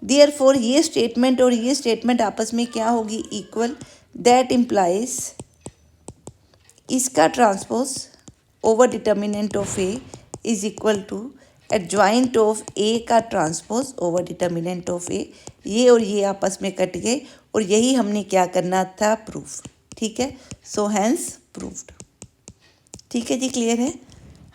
देयरफॉर ये स्टेटमेंट और ये स्टेटमेंट आपस में क्या होगी, इक्वल। दैट इम्प्लाइज इसका transpose over determinant of A is equal to adjoint of A का transpose over determinant of A. ये और ये आपस में कट गए और यही हमने क्या करना था, प्रूफ, ठीक है। सो हैंस प्रूव्ड, ठीक है जी, क्लियर है।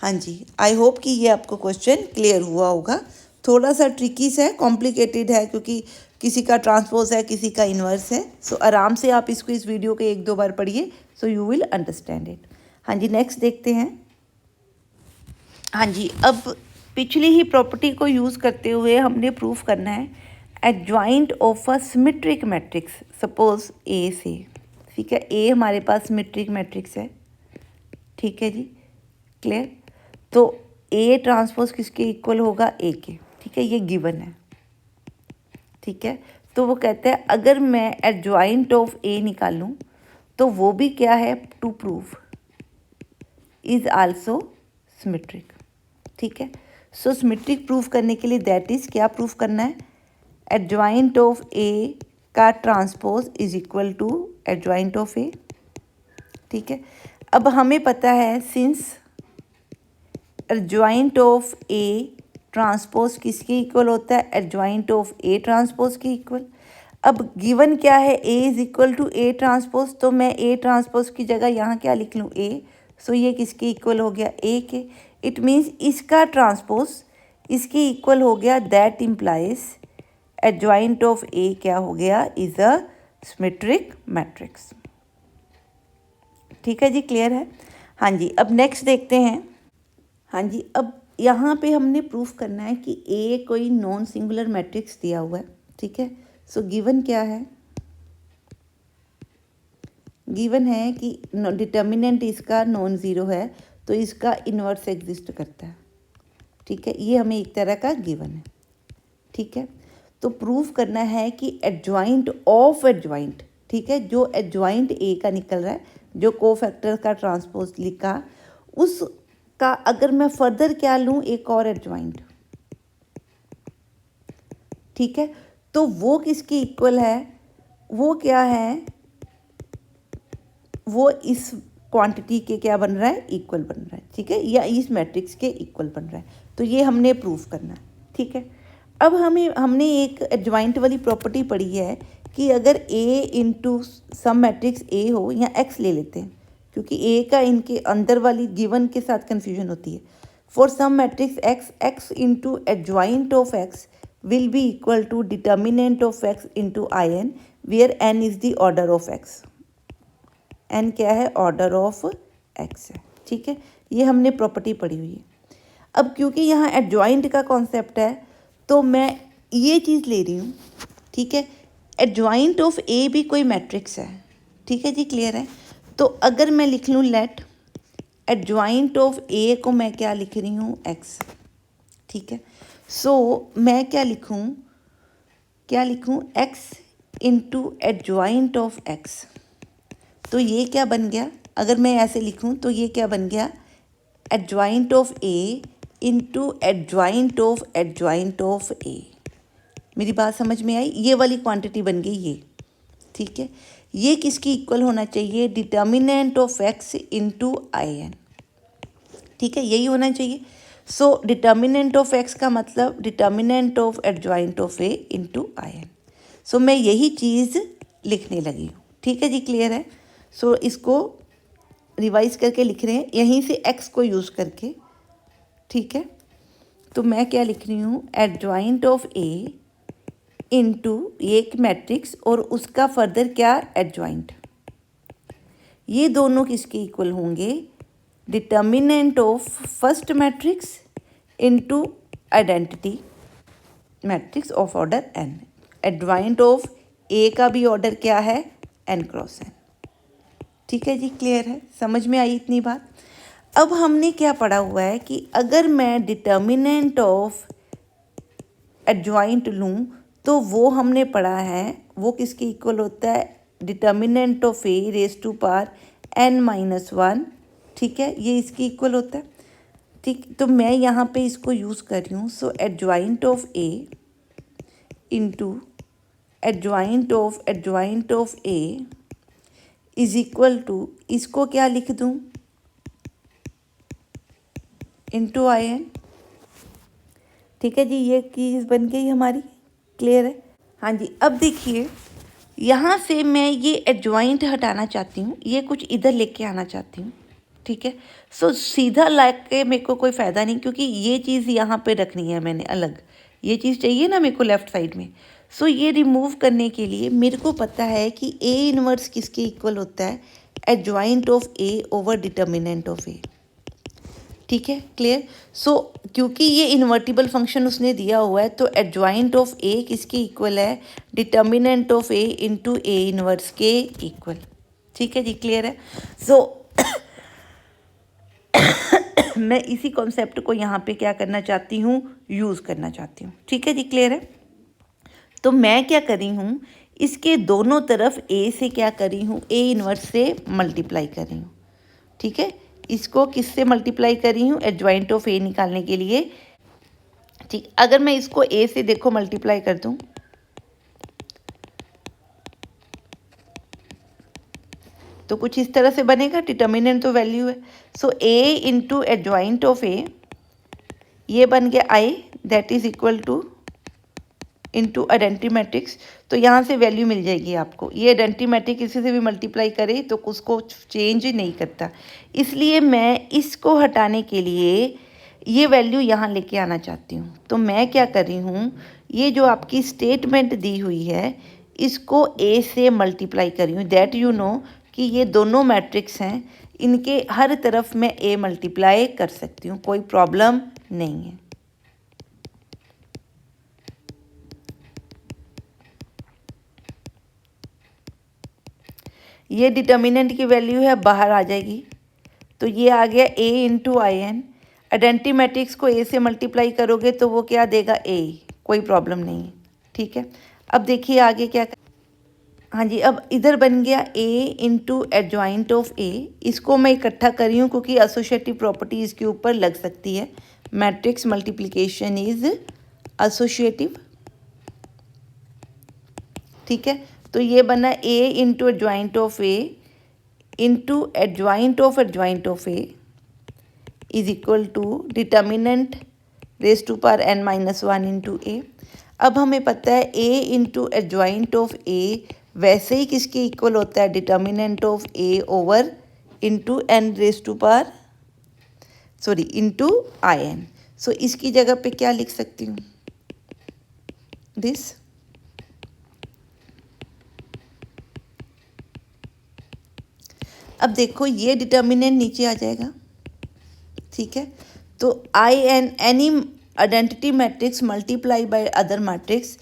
हाँ जी, आई होप कि ये आपको क्वेश्चन क्लियर हुआ होगा। थोड़ा सा ट्रिकी सा है, कॉम्प्लिकेटेड है, क्योंकि किसी का ट्रांसपोज है, किसी का इन्वर्स है। सो आराम से आप इसको इस वीडियो के 1-2 बार पढ़िए, so you will understand it. हाँ जी, नेक्स्ट देखते हैं। हाँ जी, अब पिछली ही प्रॉपर्टी को यूज़ करते हुए हमने प्रूफ करना है adjoint of a symmetric matrix. Suppose A से, ठीक है, ए हमारे पास सिमेट्रिक मैट्रिक्स है, ठीक है जी, क्लियर। तो ए ट्रांसपोज किसके इक्वल होगा, ए के, ठीक है, ये गिवन है, ठीक है। तो वो कहते हैं अगर मैं एडजॉइंट ऑफ ए निकालूं तो वो भी क्या है, to prove is also symmetric, ठीक है। सो सिमेट्रिक प्रूफ करने के लिए दैट इज क्या प्रूफ करना है, एडजॉइंट ऑफ ए का transpose is equal to adjoint of A, ठीक है। अब हमें पता है since adjoint of A transpose किसके इक्वल होता है, एडजॉइंट ऑफ ए ट्रांसपोज के इक्वल। अब गिवन क्या है, A is equal to A transpose, तो मैं ए ट्रांसपोज की जगह यहाँ क्या लिख लूँ, ए। सो ये किसके इक्वल हो गया, ए के। इट मीन्स इसका ट्रांसपोज इसके इक्वल हो गया, that implies adjoint of A क्या हो गया, इज अ सिमेट्रिक मैट्रिक्स, ठीक है जी, क्लियर है। हाँ जी, अब नेक्स्ट देखते हैं। हाँ जी, अब यहाँ पे हमने प्रूफ करना है कि ए कोई नॉन सिंगुलर मैट्रिक्स दिया हुआ है, ठीक है। सो गिवन क्या है, गिवन है कि डिटर्मिनेंट इसका नॉन ज़ीरो है, तो इसका इन्वर्स एग्जिस्ट करता है, ठीक है। ये हमें एक तरह का गिवन है, ठीक है। तो प्रूफ करना है कि एडजॉइंट ऑफ एडजॉइंट, ठीक है, जो एडजॉइंट ए का निकल रहा है, जो कोफैक्टर का ट्रांसपोज लिखा, उसका अगर मैं फर्दर क्या लूँ, एक और एडजॉइंट, ठीक है, तो वो किसके इक्वल है, वो क्या है, वो इस क्वांटिटी के क्या बन रहा है, इक्वल बन रहा है, ठीक है, या इस मैट्रिक्स के इक्वल बन रहा है। तो ये हमने प्रूफ करना है, ठीक है। अब हमने एक एडजॉइंट वाली प्रॉपर्टी पढ़ी है कि अगर ए इंटू सम मैट्रिक्स ए हो, या एक्स ले लेते हैं, क्योंकि ए का इनके अंदर वाली गिवन के साथ कन्फ्यूजन होती है। For some matrix X, X into adjoint of X will be equal to determinant of X into I N, where n is the order of X. N क्या है, ऑर्डर ऑफ एक्स है, ठीक है। ये हमने property पढ़ी हुई है। अब क्योंकि यहाँ एडजॉइंट का कॉन्सेप्ट है, तो मैं ये चीज़ ले रही हूँ, ठीक है। एडजॉइंट ऑफ ए भी कोई मैट्रिक्स है, ठीक है जी, क्लियर है। तो अगर मैं लिख लूँ लेट एडजॉइंट ऑफ ए को मैं क्या लिख रही हूँ, एक्स, ठीक है। सो मैं क्या लिखूँ, x into adjoint of x. तो ये क्या बन गया, अगर मैं ऐसे लिखूं तो ये क्या बन गया, adjoint of A into adjoint of A. मेरी बात समझ में आई, ये वाली क्वांटिटी बन गई ये, ठीक है। ये किसकी इक्वल होना चाहिए, determinant of X into I N, ठीक है, यही होना चाहिए। सो डिटर्मिनेंट ऑफ एक्स का मतलब determinant of adjoint of A into I N. So मैं यही चीज़ लिखने लगी हूँ। ठीक है जी, क्लियर है। सो इसको रिवाइज करके लिख रहे हैं यहीं से एक्स को यूज़ करके। ठीक है, तो मैं क्या लिख रही हूँ, एडजॉइंट ऑफ ए इंटू एक मैट्रिक्स और उसका फर्दर क्या एडजॉइंट, ये दोनों किसके इक्वल होंगे, determinant of first matrix into identity matrix of order N. Adjoint of A का भी ऑर्डर क्या है, एन क्रॉस एन। ठीक है जी, क्लियर है, समझ में आई इतनी बात। अब हमने क्या पढ़ा हुआ है कि अगर मैं डिटर्मिनेंट ऑफ एडजॉइंट लूँ तो वो हमने पढ़ा है वो किसके इक्वल होता है, determinant of A raise to power N minus one. ठीक है, ये इसके इक्वल होता है। ठीक, तो मैं यहाँ पे इसको यूज़ कर रही हूँ। So adjoint of A into adjoint of A is equal to, इसको क्या लिख दूँ, इंटू आई एन। ठीक है जी, ये चीज़ बन गई हमारी, क्लियर है। हाँ जी, अब देखिए यहाँ से मैं ये एडजॉइंट हटाना चाहती हूँ, ये कुछ इधर लेके आना चाहती हूँ। ठीक है, सो सीधा ला के मेरे को कोई फ़ायदा नहीं, क्योंकि ये चीज़ यहाँ पे रखनी है मैंने अलग, ये चीज़ चाहिए ना मेरे को लेफ़्ट साइड में। सो ये रिमूव करने के लिए मेरे को पता है कि ए इनवर्स किसके इक्वल होता है, adjoint of A over determinant of A. ठीक है, क्लियर। सो क्योंकि ये इन्वर्टिबल फंक्शन उसने दिया हुआ है तो एडजॉइंट ऑफ ए किसके इक्वल है, determinant of A into A inverse के इक्वल। ठीक है जी, क्लियर है। सो मैं इसी कॉन्सेप्ट को यहाँ पे क्या करना चाहती हूँ, यूज़ करना चाहती हूँ। ठीक है जी, क्लियर है। तो मैं क्या कर रही हूँ, इसके दोनों तरफ ए से क्या कर रही हूँ, ए इनवर्स से मल्टीप्लाई कर रही हूँ। ठीक है, इसको किससे मल्टीप्लाई कर रही हूँ, एडजॉइंट ऑफ ए निकालने के लिए। ठीक, अगर मैं इसको ए से देखो मल्टीप्लाई कर दूँ तो कुछ इस तरह से बनेगा, डिटर्मिनेंट तो वैल्यू है। So A into adjoint of A, ये बन गया I, that is equal to into identity matrix. तो यहाँ से वैल्यू मिल जाएगी आपको, ये आइडेंटिटी मैट्रिक्स किसी से भी मल्टीप्लाई करे तो उसको चेंज नहीं करता, इसलिए मैं इसको हटाने के लिए ये वैल्यू यहाँ लेके आना चाहती हूँ। तो मैं क्या कर रही हूँ, ये जो आपकी स्टेटमेंट दी हुई है इसको ए से मल्टीप्लाई कर रही हूँ, दैट यू नो कि ये दोनों मैट्रिक्स हैं, इनके हर तरफ मैं ए मल्टीप्लाई कर सकती हूँ, कोई प्रॉब्लम नहीं है। ये डिटर्मिनेंट की वैल्यू है, बाहर आ जाएगी, तो ये आ गया A into I N. Identity matrix को ए से मल्टीप्लाई करोगे तो वो क्या देगा, ए, कोई प्रॉब्लम नहीं है। ठीक है, अब देखिए आगे क्या हाँ जी, अब इधर बन गया ए इंटू एडजॉइंट ऑफ ए। इसको मैं इकट्ठा कर रही हूँ क्योंकि एसोसिएटिव प्रॉपर्टी इसके ऊपर लग सकती है, मैट्रिक्स मल्टीप्लिकेशन इज एसोसिएटिव। ठीक है, तो ये बना A into adjoint of A into adjoint of A is equal to determinant raise to power N minus one into A. अब हमें पता है A into adjoint of A वैसे ही किसके इक्वल होता है, determinant of A over into N raise to power into I N. So इसकी जगह पे क्या लिख सकती हूँ, दिस। अब देखो ये डिटर्मिनेंट नीचे आ जाएगा। ठीक है, तो I an any identity matrix multiply by other matrix,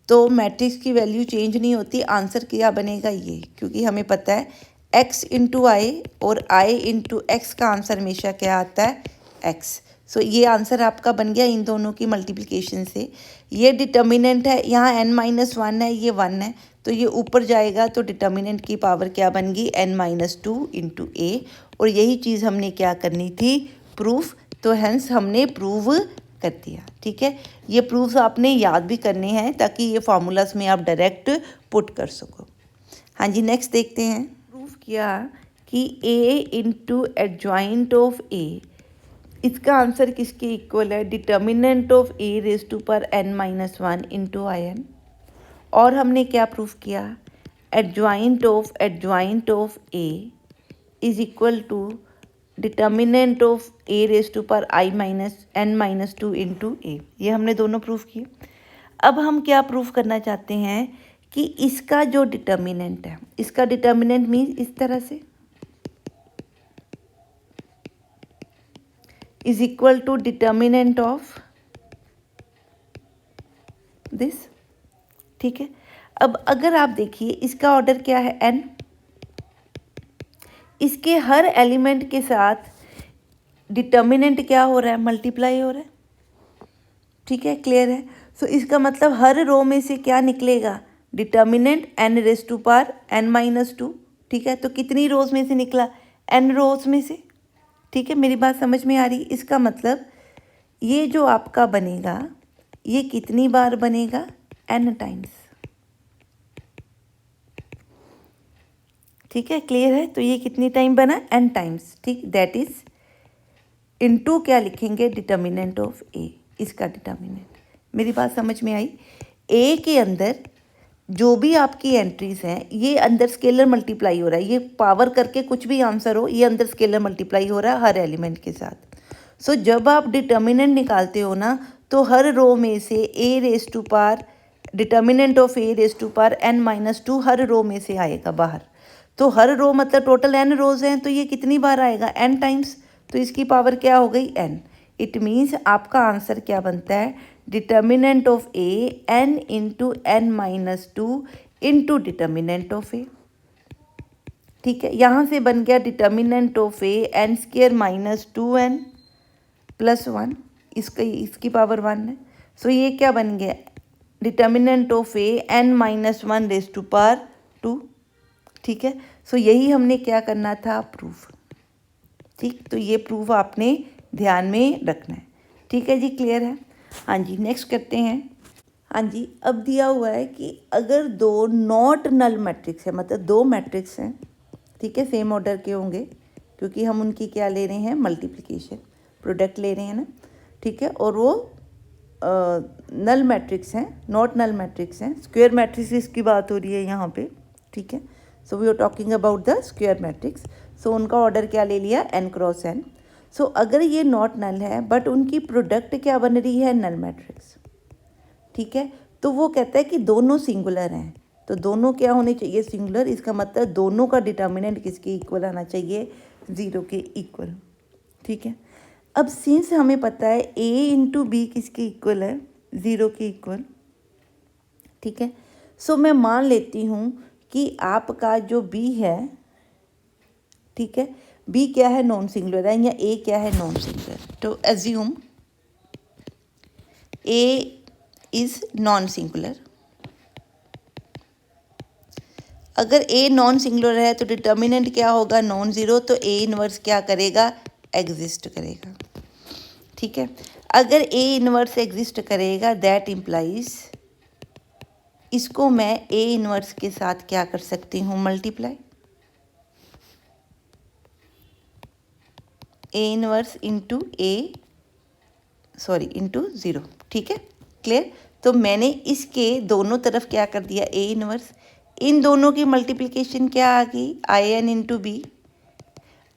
तो मैट्रिक्स की वैल्यू चेंज नहीं होती, आंसर क्या बनेगा ये, क्योंकि हमें पता है x इंटू आई और i इंटू एक्स का आंसर हमेशा क्या आता है, x। सो ये आंसर आपका बन गया इन दोनों की मल्टीप्लिकेशन से। ये डिटर्मिनेंट है, यहाँ n माइनस वन है, ये 1 है, तो ये ऊपर जाएगा तो डिटर्मिनेंट की पावर क्या बन गई, n माइनस टू इंटू ए। और यही चीज़ हमने क्या करनी थी, प्रूफ, तो हेंस हमने प्रूव कर दिया। ठीक है, ये प्रूफ्स आपने याद भी करने हैं ताकि ये फार्मूलाज में आप डायरेक्ट पुट कर सको। हाँ जी, नेक्स्ट देखते हैं। प्रूफ किया कि a into adjoint of A इसका आंसर किसके इक्वल है? Determinant of A raise to power n minus one into I N. और हमने क्या प्रूफ किया? Adjoint of A is equal to determinant of A raise to power I minus N minus two into A. ये हमने दोनों proof किए। अब हम क्या प्रूफ करना चाहते हैं कि इसका जो डिटर्मिनेंट है, इसका डिटर्मिनेंट मीन्स इस तरह से is equal to determinant of this. ठीक है, अब अगर आप देखिए इसका ऑर्डर क्या है? n। इसके हर एलिमेंट के साथ डिटर्मिनेंट क्या हो रहा है? मल्टीप्लाई हो रहा है। ठीक है, क्लियर है? सो इसका मतलब हर रो में से क्या निकलेगा? Determinant n raise to power n minus two. ठीक है, तो कितनी रोज में से निकला? n रोज में से। ठीक है, मेरी बात समझ में आ रही? इसका मतलब ये जो आपका बनेगा ये कितनी बार बनेगा? n times. ठीक है, क्लियर है? तो ये कितनी टाइम बना? n times. ठीक, दैट इज इनटू क्या लिखेंगे? डिटर्मिनेंट ऑफ ए, इसका डिटर्मिनेंट। मेरी बात समझ में आई? ए के अंदर जो भी आपकी एंट्रीज हैं ये अंदर स्केलर मल्टीप्लाई हो रहा है। ये पावर करके कुछ भी आंसर हो, ये अंदर स्केलर मल्टीप्लाई हो रहा है हर एलिमेंट के साथ। सो जब आप डिटर्मिनेंट निकालते हो ना, तो हर रो में से A raise to power determinant of A raise to power n minus two हर रो में से आएगा बाहर। तो हर रो मतलब टोटल n रोज हैं, तो ये कितनी बार आएगा? n times. तो इसकी पावर क्या हो गई? n। इट मीन्स आपका आंसर क्या बनता है? Determinant of A n into N minus two into determinant of A. ठीक है, यहाँ से बन गया determinant of A n square minus two N plus one, इसकी पावर वन है। सो ये क्या बन गया? Determinant of A n minus one raise to power two. ठीक है, सो यही हमने क्या करना था? प्रूफ। ठीक, तो ये प्रूफ आपने ध्यान में रखना है। ठीक है जी, क्लियर है? हाँ जी, नेक्स्ट करते हैं। हाँ जी, अब दिया हुआ है कि अगर दो नॉट नल मैट्रिक्स है, मतलब दो मैट्रिक्स हैं, ठीक है, सेम ऑर्डर के होंगे क्योंकि हम उनकी क्या ले रहे हैं? मल्टीप्लिकेशन, प्रोडक्ट ले रहे हैं ना। ठीक है, और वो नल मैट्रिक्स हैं, नॉट नल मैट्रिक्स हैं। स्क्वायर मैट्रिक्स की बात हो रही है यहाँ पे। ठीक है, so we are talking about the square matrix. So उनका ऑर्डर क्या ले लिया? n cross n। सो अगर ये नॉट नल है बट उनकी प्रोडक्ट क्या बन रही है? Null matrix. ठीक है, तो वो कहता है कि दोनों सिंगुलर हैं, तो दोनों क्या होने चाहिए? सिंगुलर। इसका मतलब दोनों का डिटर्मिनेंट किसके इक्वल आना चाहिए? 0 के इक्वल। ठीक है, अब सिंस हमें पता है a इंटू बी किसके इक्वल है? 0 के इक्वल। ठीक है, सो मैं मान लेती हूँ कि आपका जो b है, ठीक है, b क्या है? नॉन सिंगुलर है, या a क्या है? Non singular. तो assume a is non singular. अगर a नॉन सिंगुलर है तो डिटर्मिनेंट क्या होगा? Non zero. तो a इनवर्स क्या करेगा? एग्जिस्ट करेगा। ठीक है, अगर a इनवर्स एग्जिस्ट करेगा दैट इम्प्लाइज, इसको मैं a इनवर्स के साथ क्या कर सकती हूँ? Multiply. a inverse into into 0। ठीक है, क्लियर? तो मैंने इसके दोनों तरफ क्या कर दिया? a inverse. इन दोनों की मल्टीप्लिकेशन क्या आ गई? I N into B.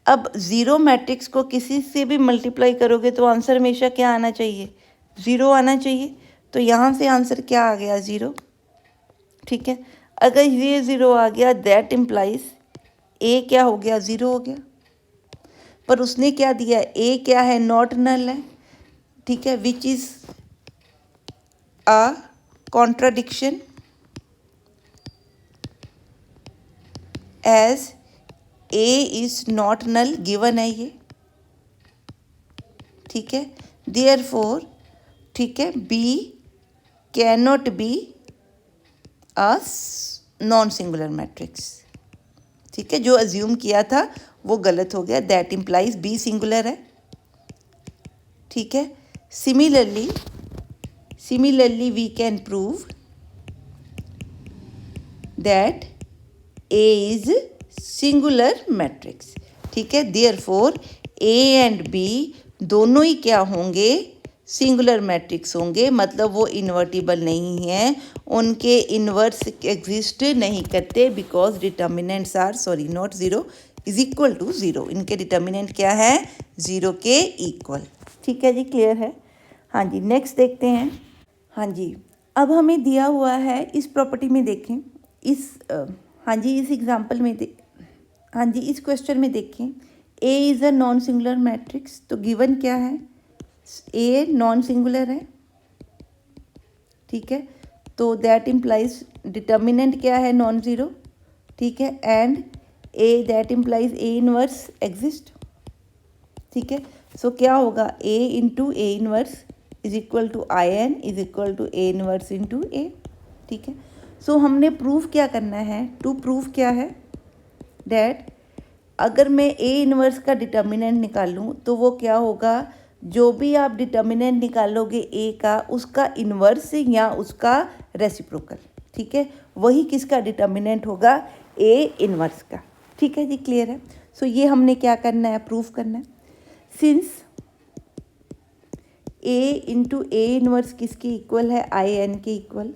अब 0 मैट्रिक्स को किसी से भी मल्टीप्लाई करोगे तो आंसर हमेशा क्या आना चाहिए? 0 आना चाहिए। तो यहाँ से आंसर क्या आ गया? 0। ठीक है, अगर ये 0 आ गया दैट इम्प्लाइज a क्या हो गया? 0 हो गया। पर उसने क्या दिया? a क्या है? नॉट नल है। ठीक है, which is a contradiction as a is not null, given है ये। ठीक है, देयरफॉर, ठीक है, b can not be a non singular matrix. ठीक है, जो अज्यूम किया था वो गलत हो गया। दैट इम्प्लाइज b सिंगुलर है। ठीक है, similarly we can prove that a is singular matrix. ठीक है, देयरफॉर a एंड b दोनों ही क्या होंगे, सिंगुलर मैट्रिक्स होंगे, मतलब वो इन्वर्टिबल नहीं है, उनके इन्वर्स एग्जिस्ट नहीं करते, because determinants are not zero is equal to zero. इनके डिटर्मिनेंट क्या है, ज़ीरो के इक्वल। ठीक है जी, क्लियर है। हाँ जी, नेक्स्ट देखते हैं। हाँ जी, अब हमें दिया हुआ है इस प्रॉपर्टी में, देखें हाँ जी, इस एग्जांपल में हाँ जी, इस क्वेश्चन में देखें, A is a non singular matrix. तो गिवन क्या है, ए नॉन सिंगुलर है, ठीक है, तो दैट इम्प्लाइज डिटर्मिनेंट क्या है, नॉन ज़ीरो, ठीक है, and A that implies A inverse exist, ठीक है। सो क्या होगा, A into A inverse is equal to I N is equal to A inverse into A, ठीक है। सो हमने प्रूफ क्या करना है, टू प्रूफ क्या है, डैट अगर मैं ए इनवर्स का डिटर्मिनेंट निकालूं तो वो क्या होगा, जो भी आप डिटर्मिनेंट निकालोगे ए का, उसका इन्वर्स या उसका रेसिप्रोकल, ठीक है, वही किसका डिटर्मिनेंट होगा, ए इनवर्स का। ठीक है जी, क्लियर है। सो ये हमने क्या करना है, प्रूफ करना है। Since A into A inverse किसके इक्वल है, आई एन के equal,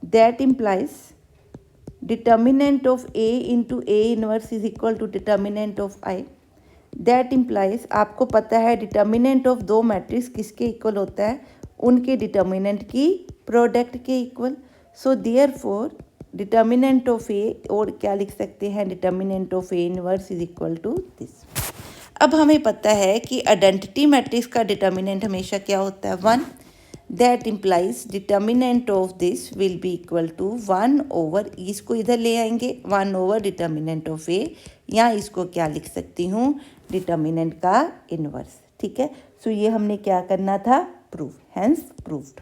that implies determinant of A into A inverse is equal to determinant of I. That implies, आपको पता है डिटर्मिनेंट ऑफ दो मैट्रिक्स किसके इक्वल होता है, उनके डिटर्मिनेंट की प्रोडक्ट के equal. So therefore determinant of A, और क्या लिख सकते हैं, determinant of A inverse is equal to this. अब हमें पता है कि आइडेंटिटी मैट्रिक्स का डिटर्मिनेंट हमेशा क्या होता है, one. That implies determinant of this will be equal to one over, इसको इधर ले आएंगे, one over determinant of A, या इसको क्या लिख सकती हूँ, डिटर्मिनेंट का इनवर्स। ठीक है, सो ये हमने क्या करना था, प्रूफ, हैंस प्रूव्ड।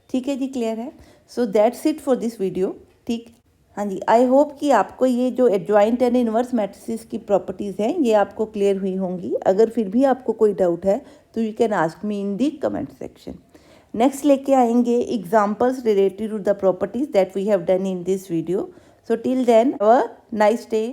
ठीक है जी, क्लियर है। So that's it for this video. ठीक, हाँ जी, आई होप कि आपको ये जो एडजॉइंट एंड इनवर्स मैट्रिसेस की प्रॉपर्टीज़ हैं ये आपको क्लियर हुई होंगी। अगर फिर भी आपको कोई डाउट है तो you can ask me in the comment section. Next लेके आएंगे examples related to the properties that we have done in this video. So till then, have a nice day.